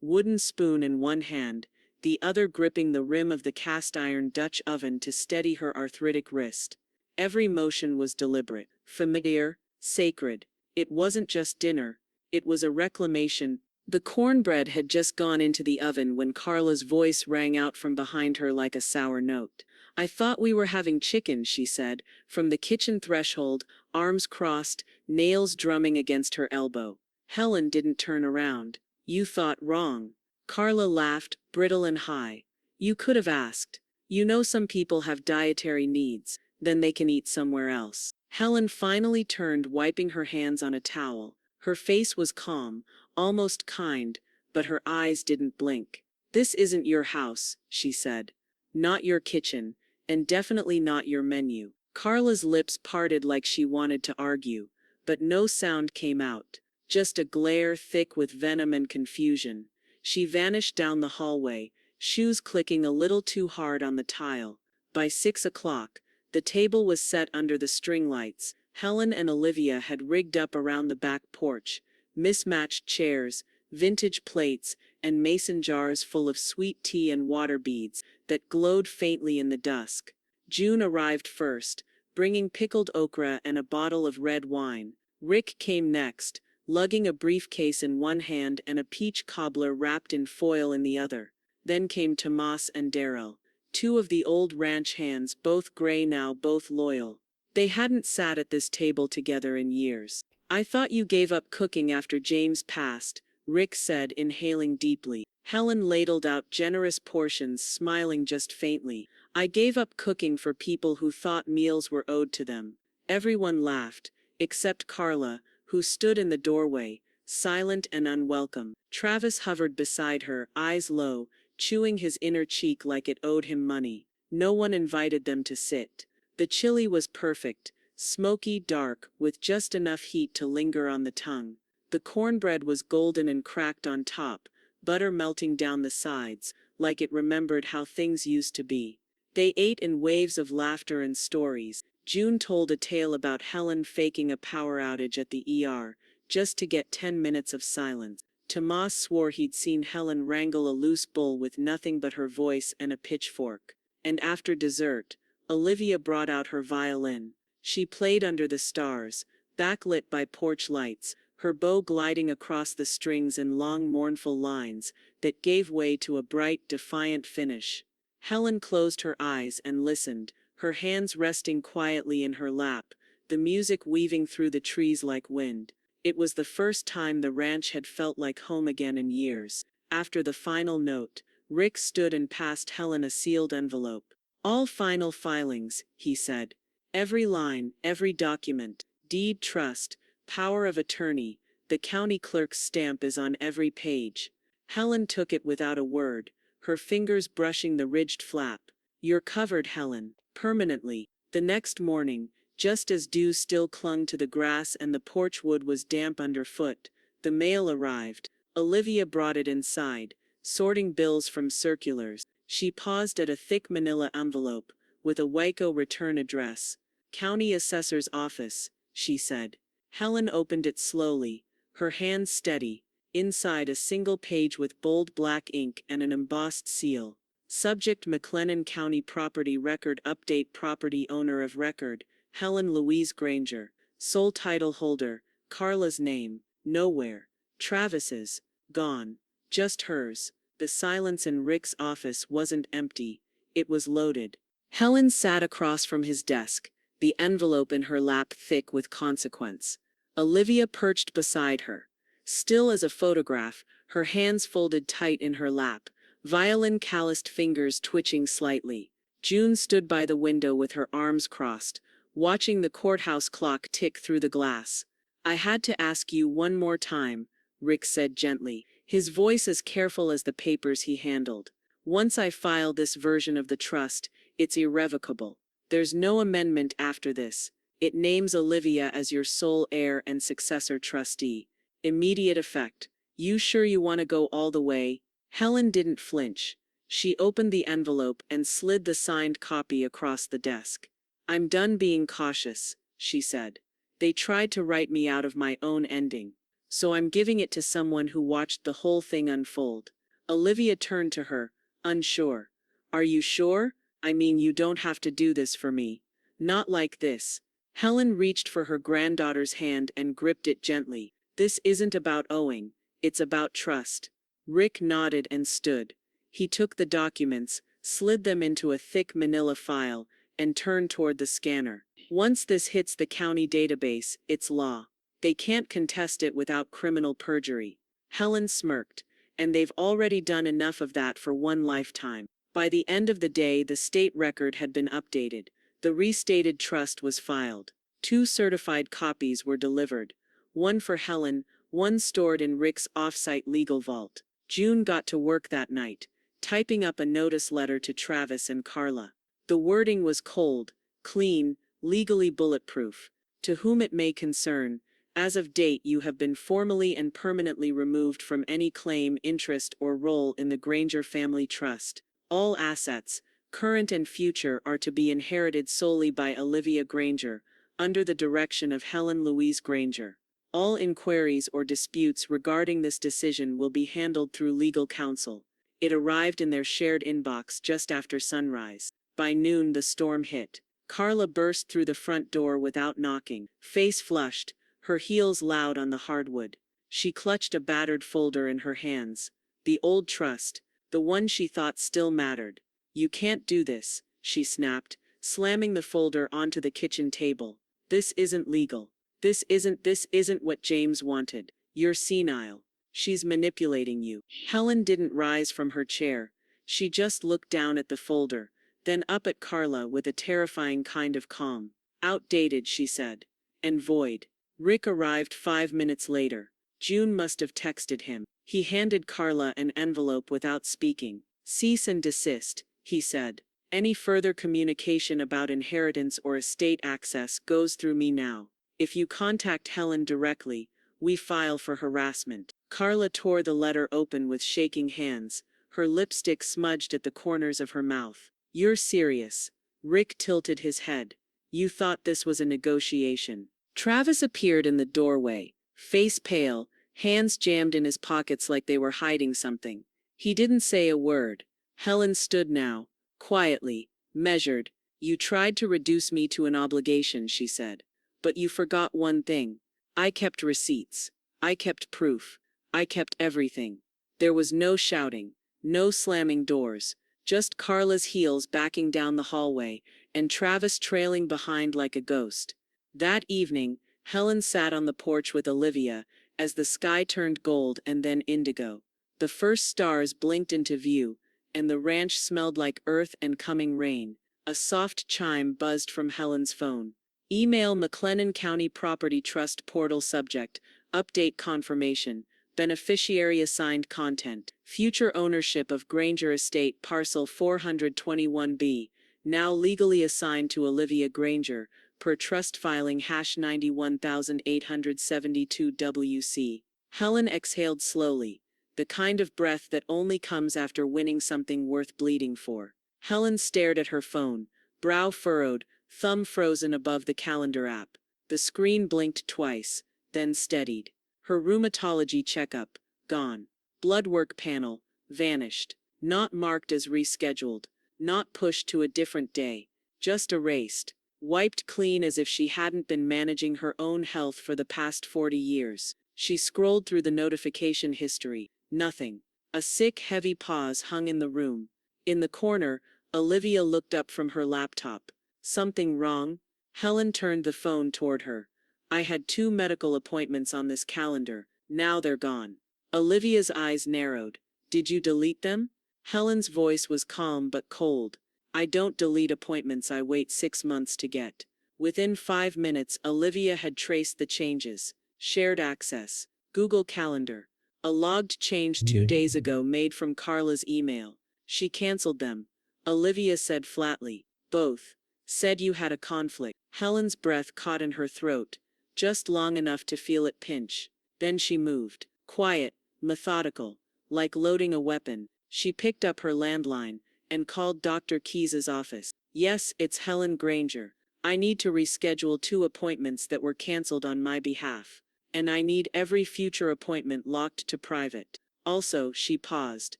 wooden spoon in one hand, the other gripping the rim of the cast-iron Dutch oven to steady her arthritic wrist. Every motion was deliberate, familiar, sacred. It wasn't just dinner, it was a reclamation. The cornbread had just gone into the oven when Carla's voice rang out from behind her like a sour note. "I thought we were having chicken," she said, from the kitchen threshold, arms crossed, nails drumming against her elbow. Helen didn't turn around. "You thought wrong." Carla laughed, brittle and high. "You could have asked. You know some people have dietary needs, then they can eat somewhere else." Helen finally turned, wiping her hands on a towel. Her face was calm, almost kind, but her eyes didn't blink. "This isn't your house," she said. "Not your kitchen, and definitely not your menu." Carla's lips parted like she wanted to argue, but no sound came out, just a glare thick with venom and confusion. She vanished down the hallway, shoes clicking a little too hard on the tile. By 6 o'clock, the table was set under the string lights. Helen and Olivia had rigged up around the back porch, mismatched chairs, vintage plates, and mason jars full of sweet tea and water beads that glowed faintly in the dusk. June arrived first, bringing pickled okra and a bottle of red wine. Rick came next, lugging a briefcase in one hand and a peach cobbler wrapped in foil in the other. Then came Tomas and Daryl, two of the old ranch hands, both gray now, both loyal. They hadn't sat at this table together in years. "I thought you gave up cooking after James passed," Rick said, inhaling deeply. Helen ladled out generous portions, smiling just faintly. "I gave up cooking for people who thought meals were owed to them." Everyone laughed, except Carla, who stood in the doorway, silent and unwelcome. Travis hovered beside her, eyes low, chewing his inner cheek like it owed him money. No one invited them to sit. The chili was perfect, smoky, dark, with just enough heat to linger on the tongue. The cornbread was golden and cracked on top, butter melting down the sides, like it remembered how things used to be. They ate in waves of laughter and stories. June told a tale about Helen faking a power outage at the ER, just to get 10 minutes of silence. Tomas swore he'd seen Helen wrangle a loose bull with nothing but her voice and a pitchfork. And after dessert, Olivia brought out her violin. She played under the stars, backlit by porch lights, her bow gliding across the strings in long mournful lines that gave way to a bright, defiant finish. Helen closed her eyes and listened, her hands resting quietly in her lap, the music weaving through the trees like wind. It was the first time the ranch had felt like home again in years. After the final note, Rick stood and passed Helen a sealed envelope. "All final filings," he said. "Every line, every document, deed, trust, power of attorney, the county clerk's stamp is on every page." Helen took it without a word, her fingers brushing the ridged flap. "You're covered, Helen, permanently." The next morning, just as dew still clung to the grass and the porch wood was damp underfoot, the mail arrived. Olivia brought it inside, sorting bills from circulars. She paused at a thick manila envelope, with a Waco return address. "County Assessor's Office," she said. Helen opened it slowly, her hands steady. Inside, a single page with bold black ink and an embossed seal. Subject: McLennan County Property Record Update. Property owner of record, Helen Louise Granger. Sole title holder, Carla's name, nowhere. Travis's, gone. Just hers. The silence in Rick's office wasn't empty, it was loaded. Helen sat across from his desk, the envelope in her lap thick with consequence. Olivia perched beside her, still as a photograph, her hands folded tight in her lap, Violin calloused fingers twitching slightly. June stood by the window with her arms crossed, watching the courthouse clock tick through the glass. "I had to ask you one more time," Rick said gently, his voice as careful as the papers he handled. "Once I file this version of the trust, it's irrevocable. There's no amendment after this. It names Olivia as your sole heir and successor trustee. Immediate effect. You sure you want to go all the way?" Helen didn't flinch. She opened the envelope and slid the signed copy across the desk. "I'm done being cautious," she said. "They tried to write me out of my own ending. So I'm giving it to someone who watched the whole thing unfold." Olivia turned to her, unsure. "Are you sure? I mean, you don't have to do this for me. Not like this." Helen reached for her granddaughter's hand and gripped it gently. "This isn't about owing, it's about trust." Rick nodded and stood. He took the documents, slid them into a thick manila file, and turned toward the scanner. "Once this hits the county database, it's law. They can't contest it without criminal perjury." Helen smirked. "And they've already done enough of that for one lifetime." By the end of the day, the state record had been updated. The restated trust was filed. 2 certified copies were delivered. One for Helen, one stored in Rick's off-site legal vault. June got to work that night, typing up a notice letter to Travis and Carla. The wording was cold, clean, legally bulletproof. "To whom it may concern, as of date you have been formally and permanently removed from any claim, interest, or role in the Granger Family Trust. All assets, current and future, are to be inherited solely by Olivia Granger, under the direction of Helen Louise Granger. All inquiries or disputes regarding this decision will be handled through legal counsel." It arrived in their shared inbox just after sunrise. By noon, the storm hit. Carla burst through the front door without knocking, face flushed, her heels loud on the hardwood. She clutched a battered folder in her hands. The old trust, the one she thought still mattered. "You can't do this," she snapped, slamming the folder onto the kitchen table. "This isn't legal. This isn't what James wanted. You're senile. She's manipulating you." Helen didn't rise from her chair. She just looked down at the folder, then up at Carla with a terrifying kind of calm. "Outdated," she said. "And void." Rick arrived 5 minutes later. June must have texted him. He handed Carla an envelope without speaking. "Cease and desist," he said. "Any further communication about inheritance or estate access goes through me now. If you contact Helen directly, we file for harassment." Carla tore the letter open with shaking hands, her lipstick smudged at the corners of her mouth. "You're serious?" Rick tilted his head. "You thought this was a negotiation?" Travis appeared in the doorway, face pale, hands jammed in his pockets like they were hiding something. He didn't say a word. Helen stood now, quietly, measured. "You tried to reduce me to an obligation," she said. "But you forgot one thing. I kept receipts. I kept proof. I kept everything." There was no shouting, no slamming doors, just Carla's heels backing down the hallway, and Travis trailing behind like a ghost. That evening, Helen sat on the porch with Olivia, as the sky turned gold and then indigo. The first stars blinked into view, and the ranch smelled like earth and coming rain. A soft chime buzzed from Helen's phone. Email McLennan County Property Trust Portal subject, update confirmation, beneficiary assigned content, future ownership of Granger Estate parcel 421B, now legally assigned to Olivia Granger, per trust filing #91872 WC. Helen exhaled slowly, the kind of breath that only comes after winning something worth bleeding for. Helen stared at her phone, brow furrowed, thumb frozen above the calendar app. The screen blinked twice, then steadied. Her rheumatology checkup, gone. Blood work panel, vanished. Not marked as rescheduled. Not pushed to a different day. Just erased. Wiped clean as if she hadn't been managing her own health for the past 40 years. She scrolled through the notification history. Nothing. A sick, heavy pause hung in the room. In the corner, Olivia looked up from her laptop. "Something wrong?" Helen turned the phone toward her. "I had 2 medical appointments on this calendar. Now they're gone." Olivia's eyes narrowed. "Did you delete them?" Helen's voice was calm but cold. "I don't delete appointments I wait 6 months to get." Within 5 minutes, Olivia had traced the changes. Shared access. Google Calendar. A logged change 2 days ago made from Carla's email. She canceled them. Olivia said flatly. "Both. Said you had a conflict." Helen's breath caught in her throat, just long enough to feel it pinch. Then she moved. Quiet, methodical. like loading a weapon. She picked up her landline and called Dr. Keyes's office. Yes, it's Helen Granger. I need to reschedule 2 appointments that were canceled on my behalf. And I need every future appointment locked to private. Also, she paused.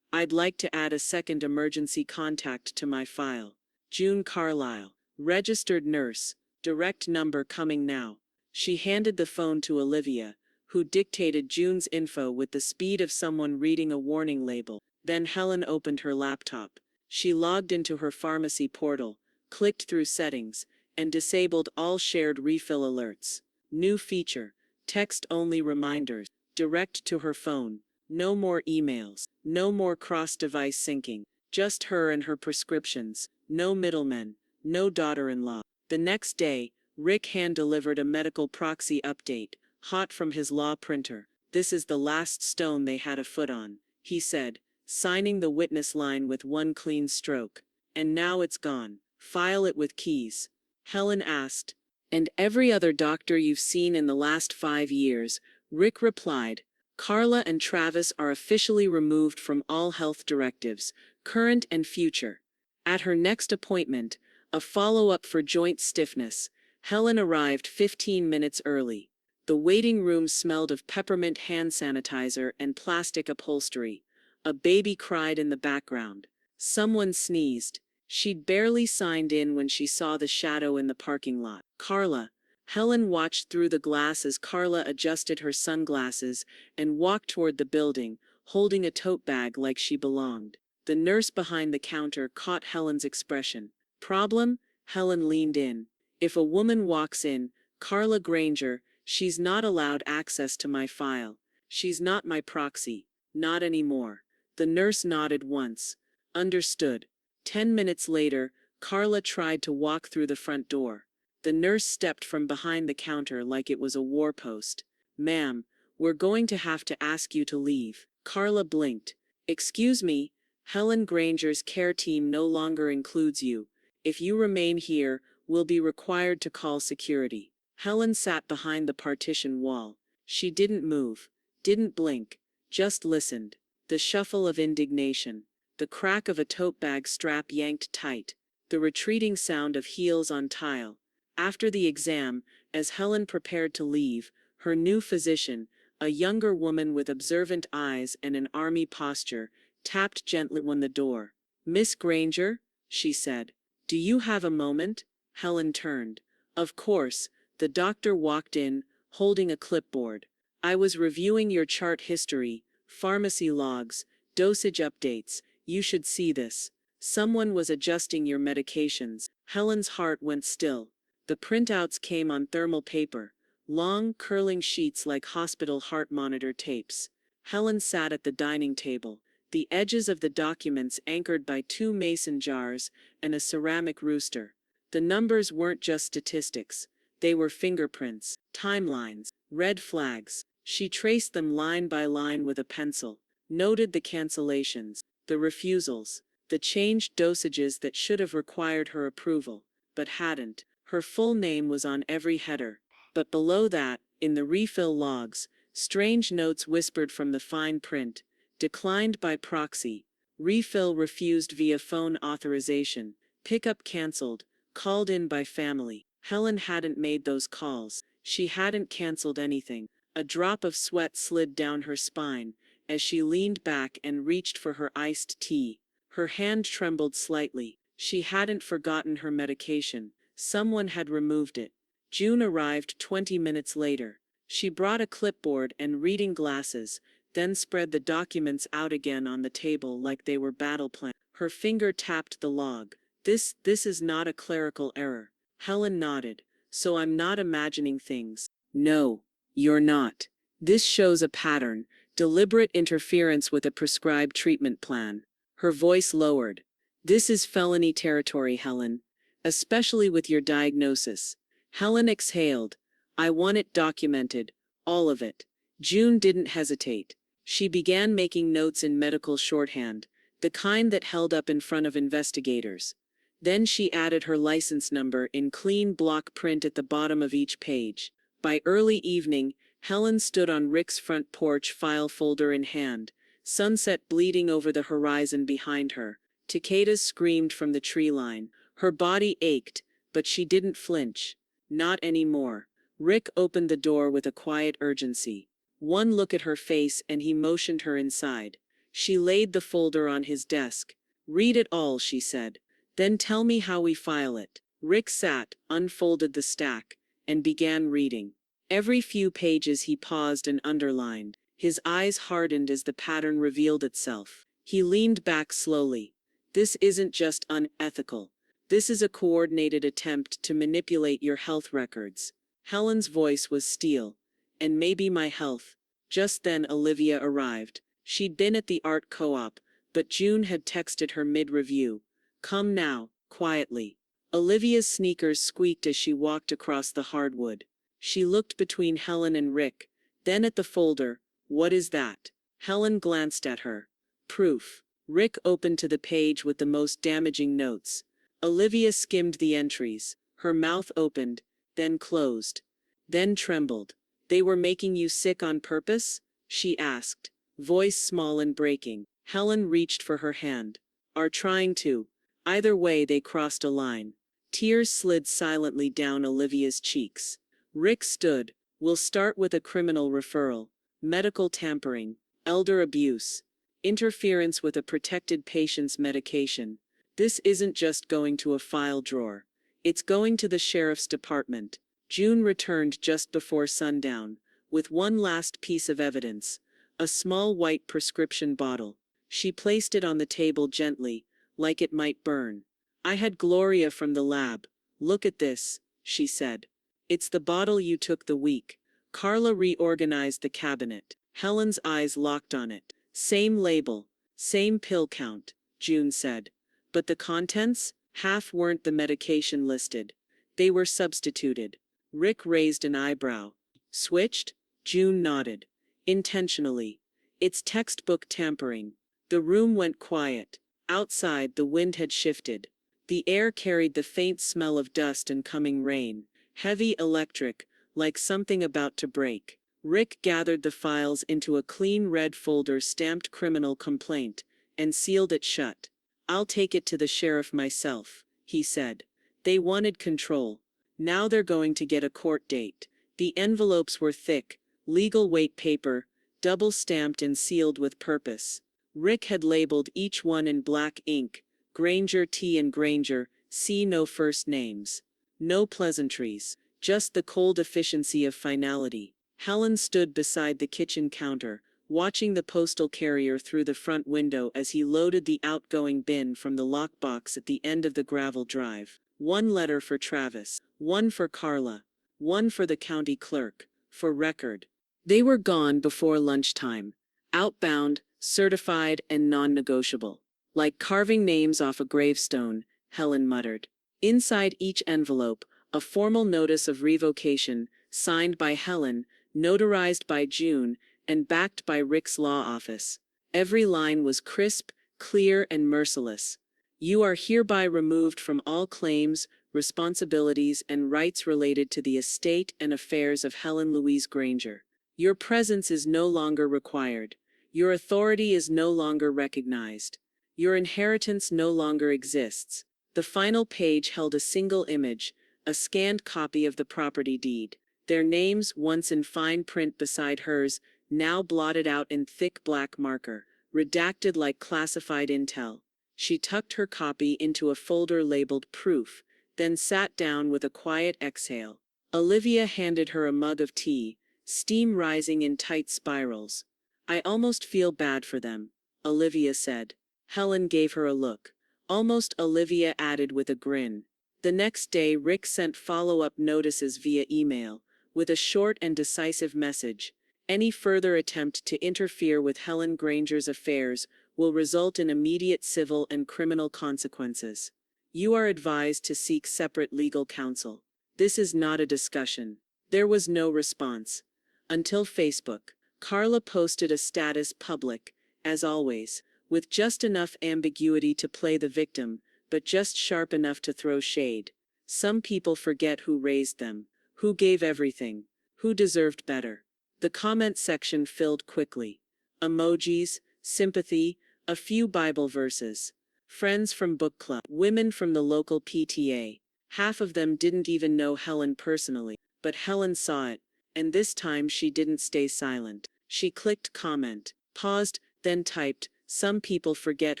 I'd like to add a second emergency contact to my file. June Carlisle, registered nurse, direct number coming now. She handed the phone to Olivia, who dictated June's info with the speed of someone reading a warning label. Then Helen opened her laptop. She logged into her pharmacy portal, clicked through settings, and disabled all shared refill alerts. New feature, text-only reminders, direct to her phone. No more emails, no more cross-device syncing, just her and her prescriptions, no middlemen, no daughter-in-law. The next day, Rick hand-delivered a medical proxy update, hot from his law printer. This is the last stone they had a foot on, he said, signing the witness line with one clean stroke. And now it's gone. File it with Keys. Helen asked. And every other doctor you've seen in the last 5 years, Rick replied. Carla and Travis are officially removed from all health directives, current and future. At her next appointment, a follow-up for joint stiffness, Helen arrived 15 minutes early. The waiting room smelled of peppermint hand sanitizer and plastic upholstery. A baby cried in the background. Someone sneezed. She'd barely signed in when she saw the shadow in the parking lot. Carla. Helen watched through the glass as Carla adjusted her sunglasses and walked toward the building, holding a tote bag like she belonged. The nurse behind the counter caught Helen's expression. Problem? Helen leaned in. If a woman walks in, Carla Granger, she's not allowed access to my file. She's not my proxy. Not anymore. The nurse nodded once. Understood. 10 minutes later, Carla tried to walk through the front door. The nurse stepped from behind the counter like it was a war post. Ma'am, we're going to have to ask you to leave. Carla blinked. Excuse me, Helen Granger's care team no longer includes you. If you remain here, we'll be required to call security. Helen sat behind the partition wall. She didn't move, didn't blink, just listened. The shuffle of indignation. The crack of a tote bag strap yanked tight. The retreating sound of heels on tile. After the exam, as Helen prepared to leave, her new physician, a younger woman with observant eyes and an army posture, tapped gently on the door. Miss Granger, she said. Do you have a moment? Helen turned. Of course. The doctor walked in, holding a clipboard. I was reviewing your chart history, pharmacy logs, dosage updates. You should see this. Someone was adjusting your medications. Helen's heart went still. The printouts came on thermal paper, long, curling sheets like hospital heart monitor tapes. Helen sat at the dining table, the edges of the documents anchored by 2 mason jars and a ceramic rooster. The numbers weren't just statistics. They were fingerprints, timelines, red flags. She traced them line by line with a pencil, noted the cancellations, the refusals, the changed dosages that should have required her approval, but hadn't. Her full name was on every header. But below that, in the refill logs, strange notes whispered from the fine print. Declined by proxy. Refill refused via phone authorization. Pickup canceled. Called in by family. Helen hadn't made those calls. She hadn't canceled anything. A drop of sweat slid down her spine as she leaned back and reached for her iced tea. Her hand trembled slightly. She hadn't forgotten her medication. Someone had removed it. June arrived 20 minutes later. She brought a clipboard and reading glasses, then spread the documents out again on the table like they were battle plans. Her finger tapped the log. This is not a clerical error. Helen nodded. So I'm not imagining things. No, you're not. This shows a pattern, deliberate interference with a prescribed treatment plan. Her voice lowered. This is felony territory, Helen. Especially with your diagnosis. Helen exhaled. I want it documented. All of it. June didn't hesitate. She began making notes in medical shorthand, the kind that held up in front of investigators. Then she added her license number in clean block print at the bottom of each page. By early evening, Helen stood on Rick's front porch, file folder in hand, Sunset bleeding over the horizon behind her. Cicadas screamed from the tree line. Her body ached, but she didn't flinch. Not anymore. Rick opened the door with a quiet urgency. One look at her face and he motioned her inside. She laid the folder on his desk. "Read it all," she said. "Then tell me how we file it." Rick sat, unfolded the stack, and began reading. Every few pages he paused and underlined. His eyes hardened as the pattern revealed itself. He leaned back slowly. "This isn't just unethical. This is a coordinated attempt to manipulate your health records." Helen's voice was steel. "And maybe my health." Just then Olivia arrived. She'd been at the art co-op, but June had texted her mid-review. "Come now," quietly. Olivia's sneakers squeaked as she walked across the hardwood. She looked between Helen and Rick, then at the folder. "What is that?" Helen glanced at her. "Proof." Rick opened to the page with the most damaging notes. Olivia skimmed the entries. Her mouth opened, then closed, then trembled. "They were making you sick on purpose?" she asked, voice small and breaking. Helen reached for her hand. "Are trying to." Either way they crossed a line. Tears slid silently down Olivia's cheeks. Rick stood. "We'll start with a criminal referral. Medical tampering, elder abuse, interference with a protected patient's medication. This isn't just going to a file drawer. It's going to the sheriff's department." June returned just before sundown, with one last piece of evidence, a small white prescription bottle. She placed it on the table gently, like it might burn. "I had Gloria from the lab. Look at this," she said. "It's the bottle you took the week." Carla reorganized the cabinet. Helen's eyes locked on it. "Same label, same pill count," June said. "But the contents? Half weren't the medication listed. They were substituted." Rick raised an eyebrow. "Switched?" June nodded. "Intentionally. It's textbook tampering." The room went quiet. Outside, the wind had shifted. The air carried the faint smell of dust and coming rain. Heavy, electric, like something about to break. Rick gathered the files into a clean red folder stamped criminal complaint, and sealed it shut. "I'll take it to the sheriff myself," he said. "They wanted control. Now they're going to get a court date." The envelopes were thick, legal weight paper, double-stamped and sealed with purpose. Rick had labeled each one in black ink, Granger T. and Granger, C. No first names. No pleasantries, just the cold efficiency of finality. Helen stood beside the kitchen counter, watching the postal carrier through the front window as he loaded the outgoing bin from the lockbox at the end of the gravel drive. One letter for Travis, one for Carla, one for the county clerk, for record. They were gone before lunchtime. Outbound, certified, and non-negotiable. "Like carving names off a gravestone," Helen muttered. Inside each envelope, a formal notice of revocation, signed by Helen, notarized by June, and backed by Rick's law office. Every line was crisp, clear, and merciless. "You are hereby removed from all claims, responsibilities, and rights related to the estate and affairs of Helen Louise Granger. Your presence is no longer required. Your authority is no longer recognized. Your inheritance no longer exists." The final page held a single image, a scanned copy of the property deed. Their names, once in fine print beside hers, now blotted out in thick black marker, redacted like classified intel. She tucked her copy into a folder labeled Proof, then sat down with a quiet exhale. Olivia handed her a mug of tea, steam rising in tight spirals. "I almost feel bad for them," Olivia said. Helen gave her a look. "Almost," Olivia added with a grin. The next day Rick sent follow-up notices via email, with a short and decisive message. Any further attempt to interfere with Helen Granger's affairs will result in immediate civil and criminal consequences. You are advised to seek separate legal counsel. This is not a discussion. There was no response. Until Facebook. Carla posted a status public, as always, with just enough ambiguity to play the victim, but just sharp enough to throw shade. Some people forget who raised them, who gave everything, who deserved better. The comment section filled quickly. Emojis, sympathy, a few Bible verses. Friends from book club, women from the local PTA. Half of them didn't even know Helen personally, but Helen saw it, and this time she didn't stay silent. She clicked comment, paused, then typed, "Some people forget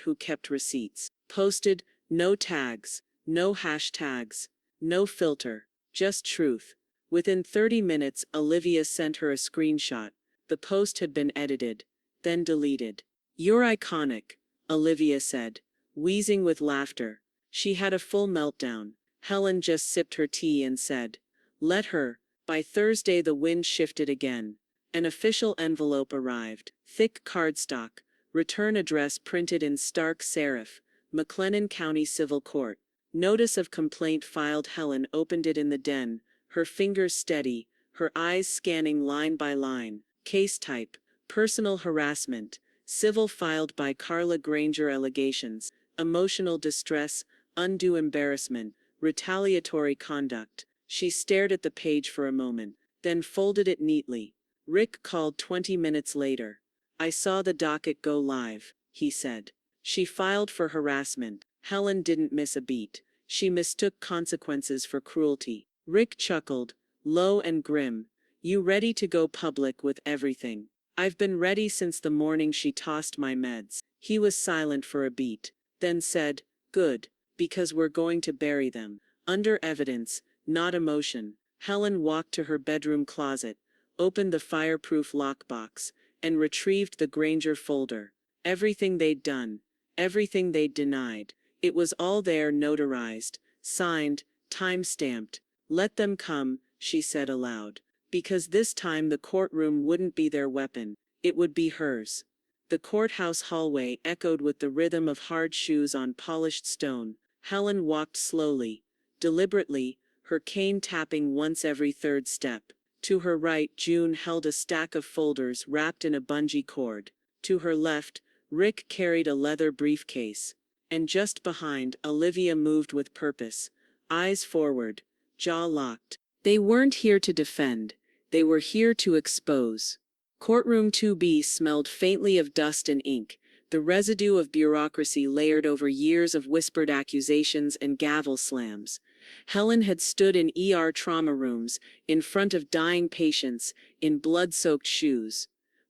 who kept receipts." Posted, no tags, no hashtags, no filter, just truth. Within 30 minutes, Olivia sent her a screenshot. The post had been edited, then deleted. "You're iconic," Olivia said, wheezing with laughter. She had a full meltdown. Helen just sipped her tea and said, "Let her." By Thursday the wind shifted again. An official envelope arrived. Thick cardstock, return address printed in stark serif, McLennan County Civil Court. Notice of complaint filed. Helen opened it in the den, her fingers steady, her eyes scanning line by line. Case type, personal harassment. Civil filed by Carla Granger. Allegations, emotional distress, undue embarrassment, retaliatory conduct. She stared at the page for a moment, then folded it neatly. Rick called 20 minutes later. "I saw the docket go live," he said. She filed for harassment. Helen didn't miss a beat. She mistook consequences for cruelty. Rick chuckled, low and grim. "You ready to go public with everything?" "I've been ready since the morning she tossed my meds." He was silent for a beat, then said, "Good, because we're going to bury them. Under evidence, not emotion." Helen walked to her bedroom closet, opened the fireproof lockbox, and retrieved the Granger folder. Everything they'd done, everything they'd denied. It was all there, notarized, signed, time-stamped. "Let them come," she said aloud. Because this time the courtroom wouldn't be their weapon, it would be hers. The courthouse hallway echoed with the rhythm of hard shoes on polished stone. Helen walked slowly, deliberately, her cane tapping once every third step. To her right, June held a stack of folders wrapped in a bungee cord. To her left, Rick carried a leather briefcase. And just behind, Olivia moved with purpose, eyes forward, jaw locked. They weren't here to defend. They were here to expose. Courtroom 2B smelled faintly of dust and ink, the residue of bureaucracy layered over years of whispered accusations and gavel slams. Helen had stood in ER trauma rooms, in front of dying patients, in blood-soaked shoes.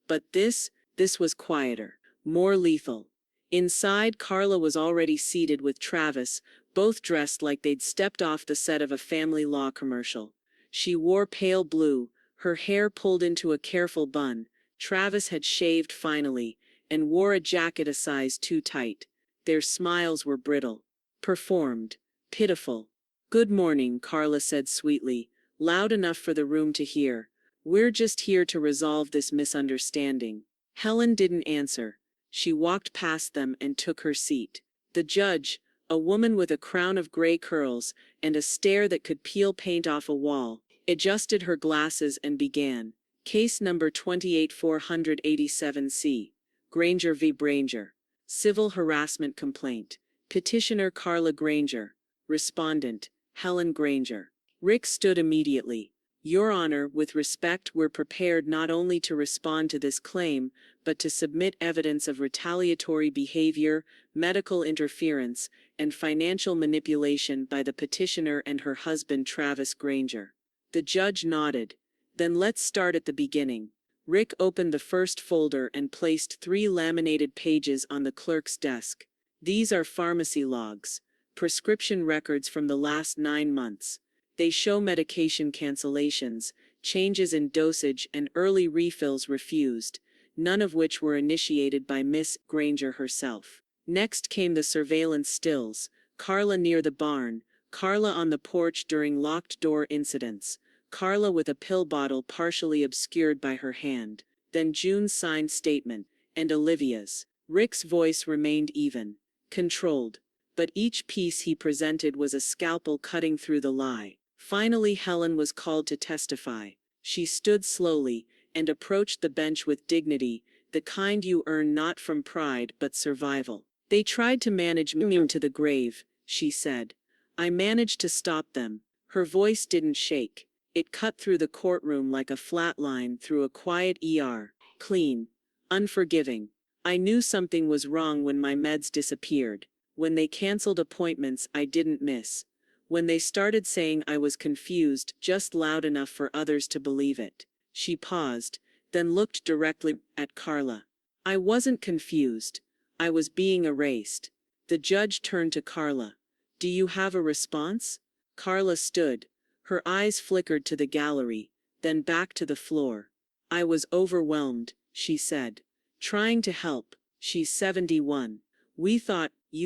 But this was quieter, more lethal. Inside, Carla was already seated with Travis, both dressed like they'd stepped off the set of a family law commercial. She wore pale blue, her hair pulled into a careful bun. Travis had shaved finally, and wore a jacket a size too tight. Their smiles were brittle, performed, pitiful. "Good morning," Carla said sweetly, loud enough for the room to hear. "We're just here to resolve this misunderstanding." Helen didn't answer. She walked past them and took her seat. The judge, a woman with a crown of gray curls and a stare that could peel paint off a wall, adjusted her glasses and began. Case number 28487C. Granger v. Granger. Civil harassment complaint. Petitioner Carla Granger. Respondent, Helen Granger. Rick stood immediately. "Your Honor, with respect, we're prepared not only to respond to this claim, but to submit evidence of retaliatory behavior, medical interference, and financial manipulation by the petitioner and her husband Travis Granger." The judge nodded. "Then let's start at the beginning." Rick opened the first folder and placed 3 laminated pages on the clerk's desk. "These are pharmacy logs, prescription records from the last 9 months. They show medication cancellations, changes in dosage, and early refills refused, none of which were initiated by Miss Granger herself." Next came the surveillance stills. Carla near the barn, Carla on the porch during locked door incidents, Carla with a pill bottle partially obscured by her hand, then June's signed statement, and Olivia's. Rick's voice remained even, controlled, but each piece he presented was a scalpel cutting through the lie. Finally, Helen was called to testify. She stood slowly and approached the bench with dignity, the kind you earn not from pride but survival. "They tried to manage me to the grave," she said. "I managed to stop them." Her voice didn't shake. It cut through the courtroom like a flat line through a quiet ER. Clean. Unforgiving. I knew something was wrong when my meds disappeared, when they canceled appointments I didn't miss, when they started saying I was confused just loud enough for others to believe it. She paused, then looked directly at Carla. I wasn't confused. I was being erased. The judge turned to Carla. Do you have a response? Carla stood. Her eyes flickered to the gallery, then back to the floor. I was overwhelmed, she said. Trying to help. She's 71. You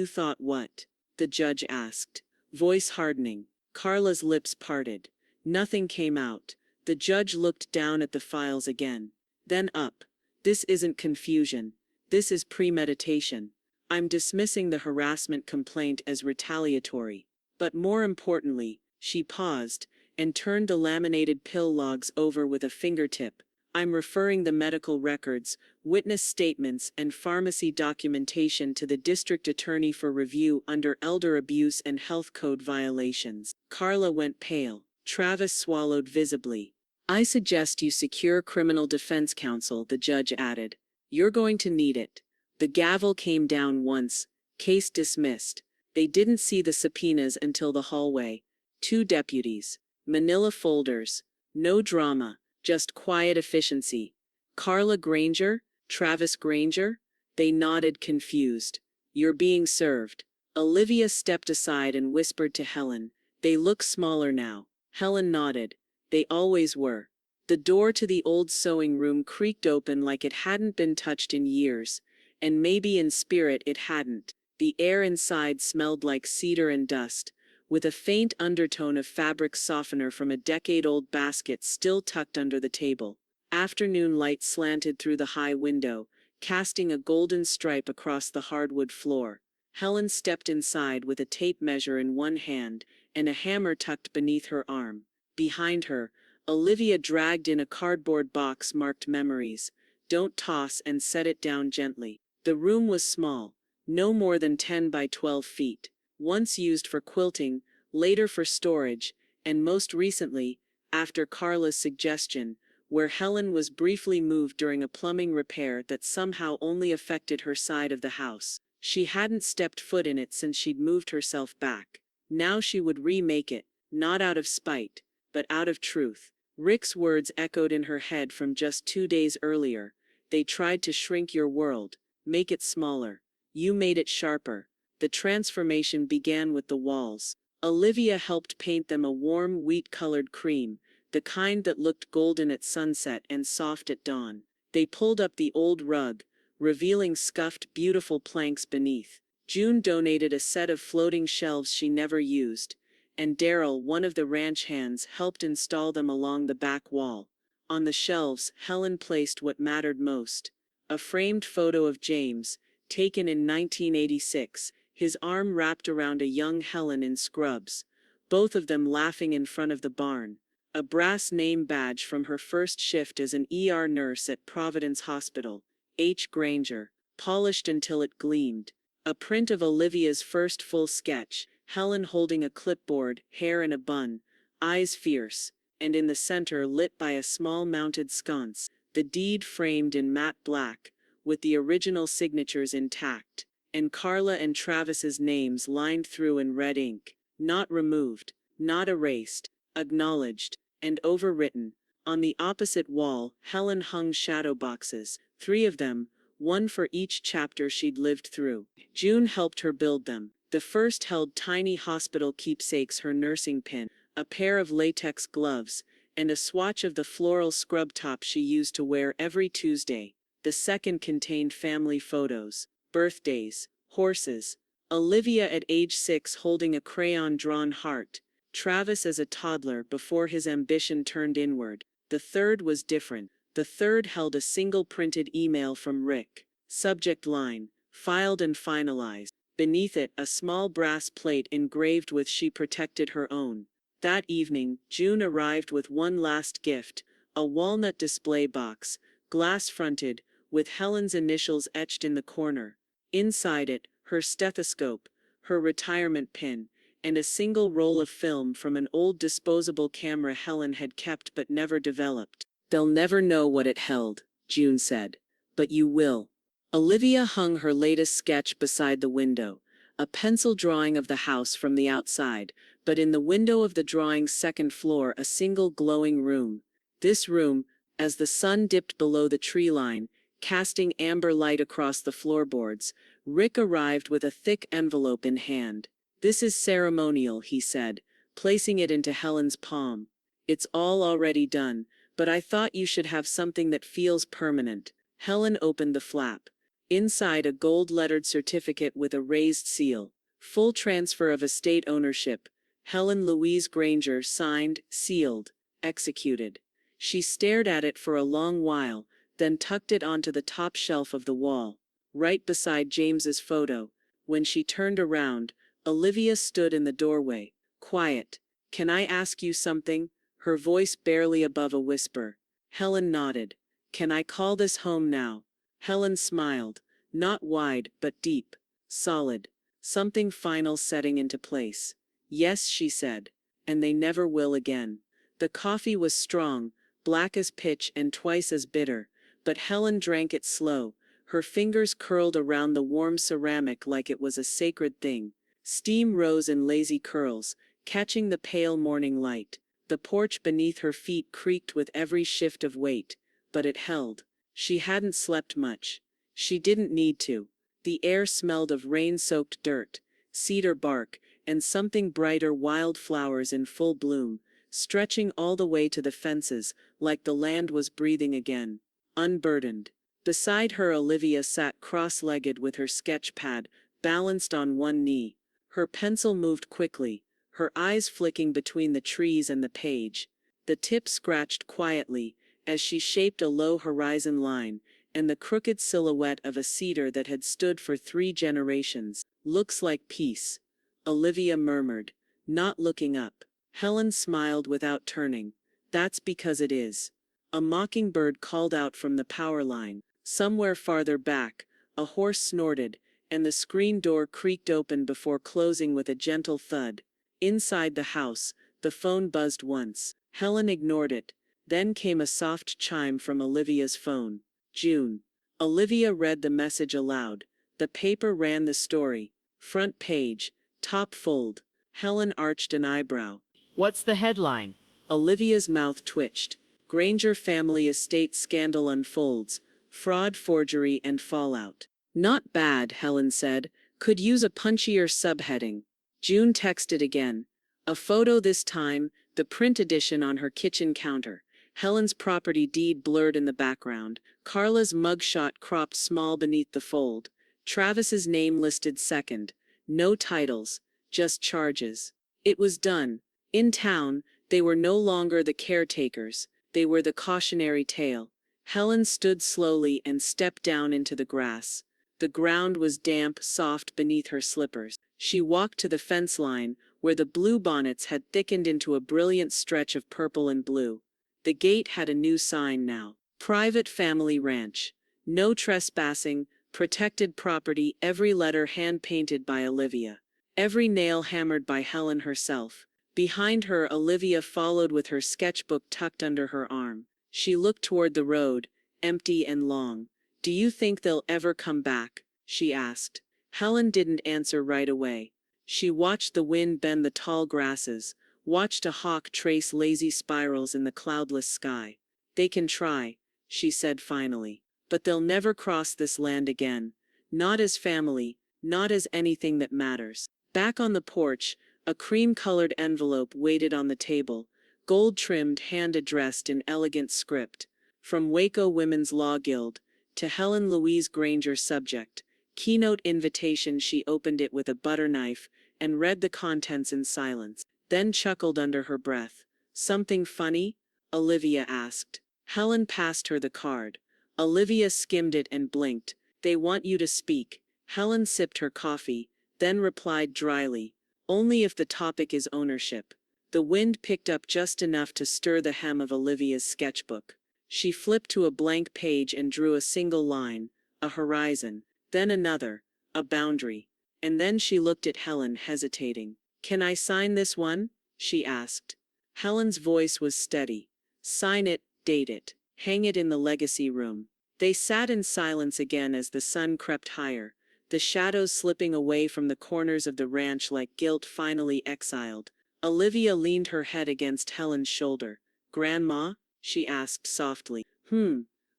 thought what? The judge asked, voice hardening. Carla's lips parted. Nothing came out. The judge looked down at the files again, then up. This isn't confusion. This is premeditation. I'm dismissing the harassment complaint as retaliatory. But more importantly, she paused and turned the laminated pill logs over with a fingertip. I'm referring the medical records, witness statements, and pharmacy documentation to the district attorney for review under elder abuse and health code violations. Carla went pale. Travis swallowed visibly. I suggest you secure criminal defense counsel, the judge added. You're going to need it. The gavel came down once. Case dismissed. They didn't see the subpoenas until the hallway. 2 deputies. Manila folders. No drama. Just quiet efficiency. Carla Granger? Travis Granger? They nodded confused. You're being served. Olivia stepped aside and whispered to Helen. They look smaller now. Helen nodded. They always were. The door to the old sewing room creaked open like it hadn't been touched in years, and maybe in spirit it hadn't. The air inside smelled like cedar and dust, with a faint undertone of fabric softener from a decade-old basket still tucked under the table. Afternoon light slanted through the high window, casting a golden stripe across the hardwood floor. Helen stepped inside with a tape measure in one hand and a hammer tucked beneath her arm. Behind her, Olivia dragged in a cardboard box marked memories. Don't toss, and set it down gently. The room was small, no more than 10 by 12 feet. Once used for quilting, later for storage, and most recently, after Carla's suggestion, where Helen was briefly moved during a plumbing repair that somehow only affected her side of the house. She hadn't stepped foot in it since she'd moved herself back. Now she would remake it, not out of spite, but out of truth. Rick's words echoed in her head from just 2 days earlier. They tried to shrink your world, make it smaller. You made it sharper. The transformation began with the walls. Olivia helped paint them a warm, wheat-colored cream, the kind that looked golden at sunset and soft at dawn. They pulled up the old rug, revealing scuffed, beautiful planks beneath. June donated a set of floating shelves she never used, and Daryl, one of the ranch hands, helped install them along the back wall. On the shelves, Helen placed what mattered most. A framed photo of James, taken in 1986, his arm wrapped around a young Helen in scrubs, both of them laughing in front of the barn. A brass name badge from her first shift as an ER nurse at Providence Hospital, H. Granger, polished until it gleamed. A print of Olivia's first full sketch, Helen holding a clipboard, hair in a bun, eyes fierce, and in the center lit by a small mounted sconce, the deed framed in matte black, with the original signatures intact, and Carla and Travis's names lined through in red ink, not removed, not erased, acknowledged, and overwritten. On the opposite wall, Helen hung shadow boxes, 3 of them, one for each chapter she'd lived through. June helped her build them. The first held tiny hospital keepsakes, her nursing pin, a pair of latex gloves, and a swatch of the floral scrub top she used to wear every Tuesday. The second contained family photos, birthdays, horses. Olivia at age 6 holding a crayon-drawn heart. Travis as a toddler before his ambition turned inward. The third was different. The third held a single printed email from Rick. Subject line, filed and finalized. Beneath it, a small brass plate engraved with "She protected her own." That evening, June arrived with one last gift, a walnut display box, glass-fronted, with Helen's initials etched in the corner. Inside it, her stethoscope, her retirement pin, and a single roll of film from an old disposable camera Helen had kept but never developed. "They'll never know what it held," June said. "But you will. Olivia hung her latest sketch beside the window, a pencil drawing of the house from the outside, but in the window of the drawing's second floor a single glowing room. This room, as the sun dipped below the tree line, casting amber light across the floorboards, Rick arrived with a thick envelope in hand. "This is ceremonial," he said, placing it into Helen's palm. "It's all already done, but I thought you should have something that feels permanent." Helen opened the flap. Inside, a gold-lettered certificate with a raised seal. "Full transfer of estate ownership. Helen Louise Granger, signed, sealed, executed." She stared at it for a long while, then tucked it onto the top shelf of the wall, right beside James's photo. When she turned around, Olivia stood in the doorway. "Quiet. Can I ask you something?" her voice barely above a whisper. Helen nodded. "Can I call this home now?" Helen smiled, not wide but deep, solid, something final setting into place. "Yes," she said, "and they never will again." The coffee was strong, black as pitch and twice as bitter, but Helen drank it slow, her fingers curled around the warm ceramic like it was a sacred thing. Steam rose in lazy curls, catching the pale morning light. The porch beneath her feet creaked with every shift of weight, but it held. She hadn't slept much. She didn't need to. The air smelled of rain-soaked dirt, cedar bark, and something brighter, wildflowers in full bloom, stretching all the way to the fences, like the land was breathing again, unburdened. Beside her, Olivia sat cross-legged with her sketch pad balanced on one knee. Her pencil moved quickly, her eyes flicking between the trees and the page. The tip scratched quietly as she shaped a low horizon line, and the crooked silhouette of a cedar that had stood for 3 generations. "Looks like peace," Olivia murmured, not looking up. Helen smiled without turning. "That's because it is." A mockingbird called out from the power line. Somewhere farther back, a horse snorted, and the screen door creaked open before closing with a gentle thud. Inside the house, the phone buzzed once. Helen ignored it. Then came a soft chime from Olivia's phone. "June." Olivia read the message aloud. The paper ran the story. Front page, top fold. Helen arched an eyebrow. What's the headline? Olivia's mouth twitched. "Granger family estate scandal unfolds. Fraud, forgery, and fallout." "Not bad," Helen said. "Could use a punchier subheading." June texted again. A photo this time, the print edition on her kitchen counter. Helen's property deed blurred in the background. Carla's mugshot cropped small beneath the fold. Travis's name listed second. No titles, just charges. It was done. In town, they were no longer the caretakers. They were the cautionary tale. Helen stood slowly and stepped down into the grass. The ground was damp, soft beneath her slippers. She walked to the fence line, where the bluebonnets had thickened into a brilliant stretch of purple and blue. The gate had a new sign now. "Private Family Ranch. No trespassing, protected property," every letter hand-painted by Olivia. Every nail hammered by Helen herself. Behind her, Olivia followed with her sketchbook tucked under her arm. She looked toward the road, empty and long. "Do you think they'll ever come back?" she asked. Helen didn't answer right away. She watched the wind bend the tall grasses, watched a hawk trace lazy spirals in the cloudless sky. "They can try," she said finally. "But they'll never cross this land again. Not as family, not as anything that matters." Back on the porch, a cream-colored envelope waited on the table, gold-trimmed, hand-addressed in elegant script. From Waco Women's Law Guild, to Helen Louise Granger, subject. Keynote invitation. She opened it with a butter knife and read the contents in silence, then chuckled under her breath. "Something funny?" Olivia asked. Helen passed her the card. Olivia skimmed it and blinked. "They want you to speak." Helen sipped her coffee, then replied dryly, "Only if the topic is ownership." The wind picked up just enough to stir the hem of Olivia's sketchbook. She flipped to a blank page and drew a single line, a horizon, then another, a boundary. And then she looked at Helen, hesitating. "Can I sign this one?" she asked. Helen's voice was steady. "Sign it, date it, hang it in the legacy room." They sat in silence again as the sun crept higher, the shadows slipping away from the corners of the ranch like guilt finally exiled. Olivia leaned her head against Helen's shoulder. "Grandma?" she asked softly.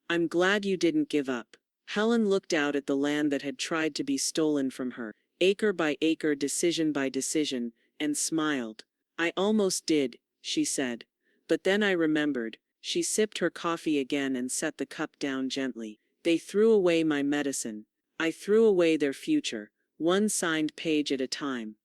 I'm glad you didn't give up." Helen looked out at the land that had tried to be stolen from her, acre by acre, decision by decision, and smiled. "I almost did," she said. "But then I remembered." She sipped her coffee again and set the cup down gently. "They threw away my medicine. I threw away their future, one signed page at a time."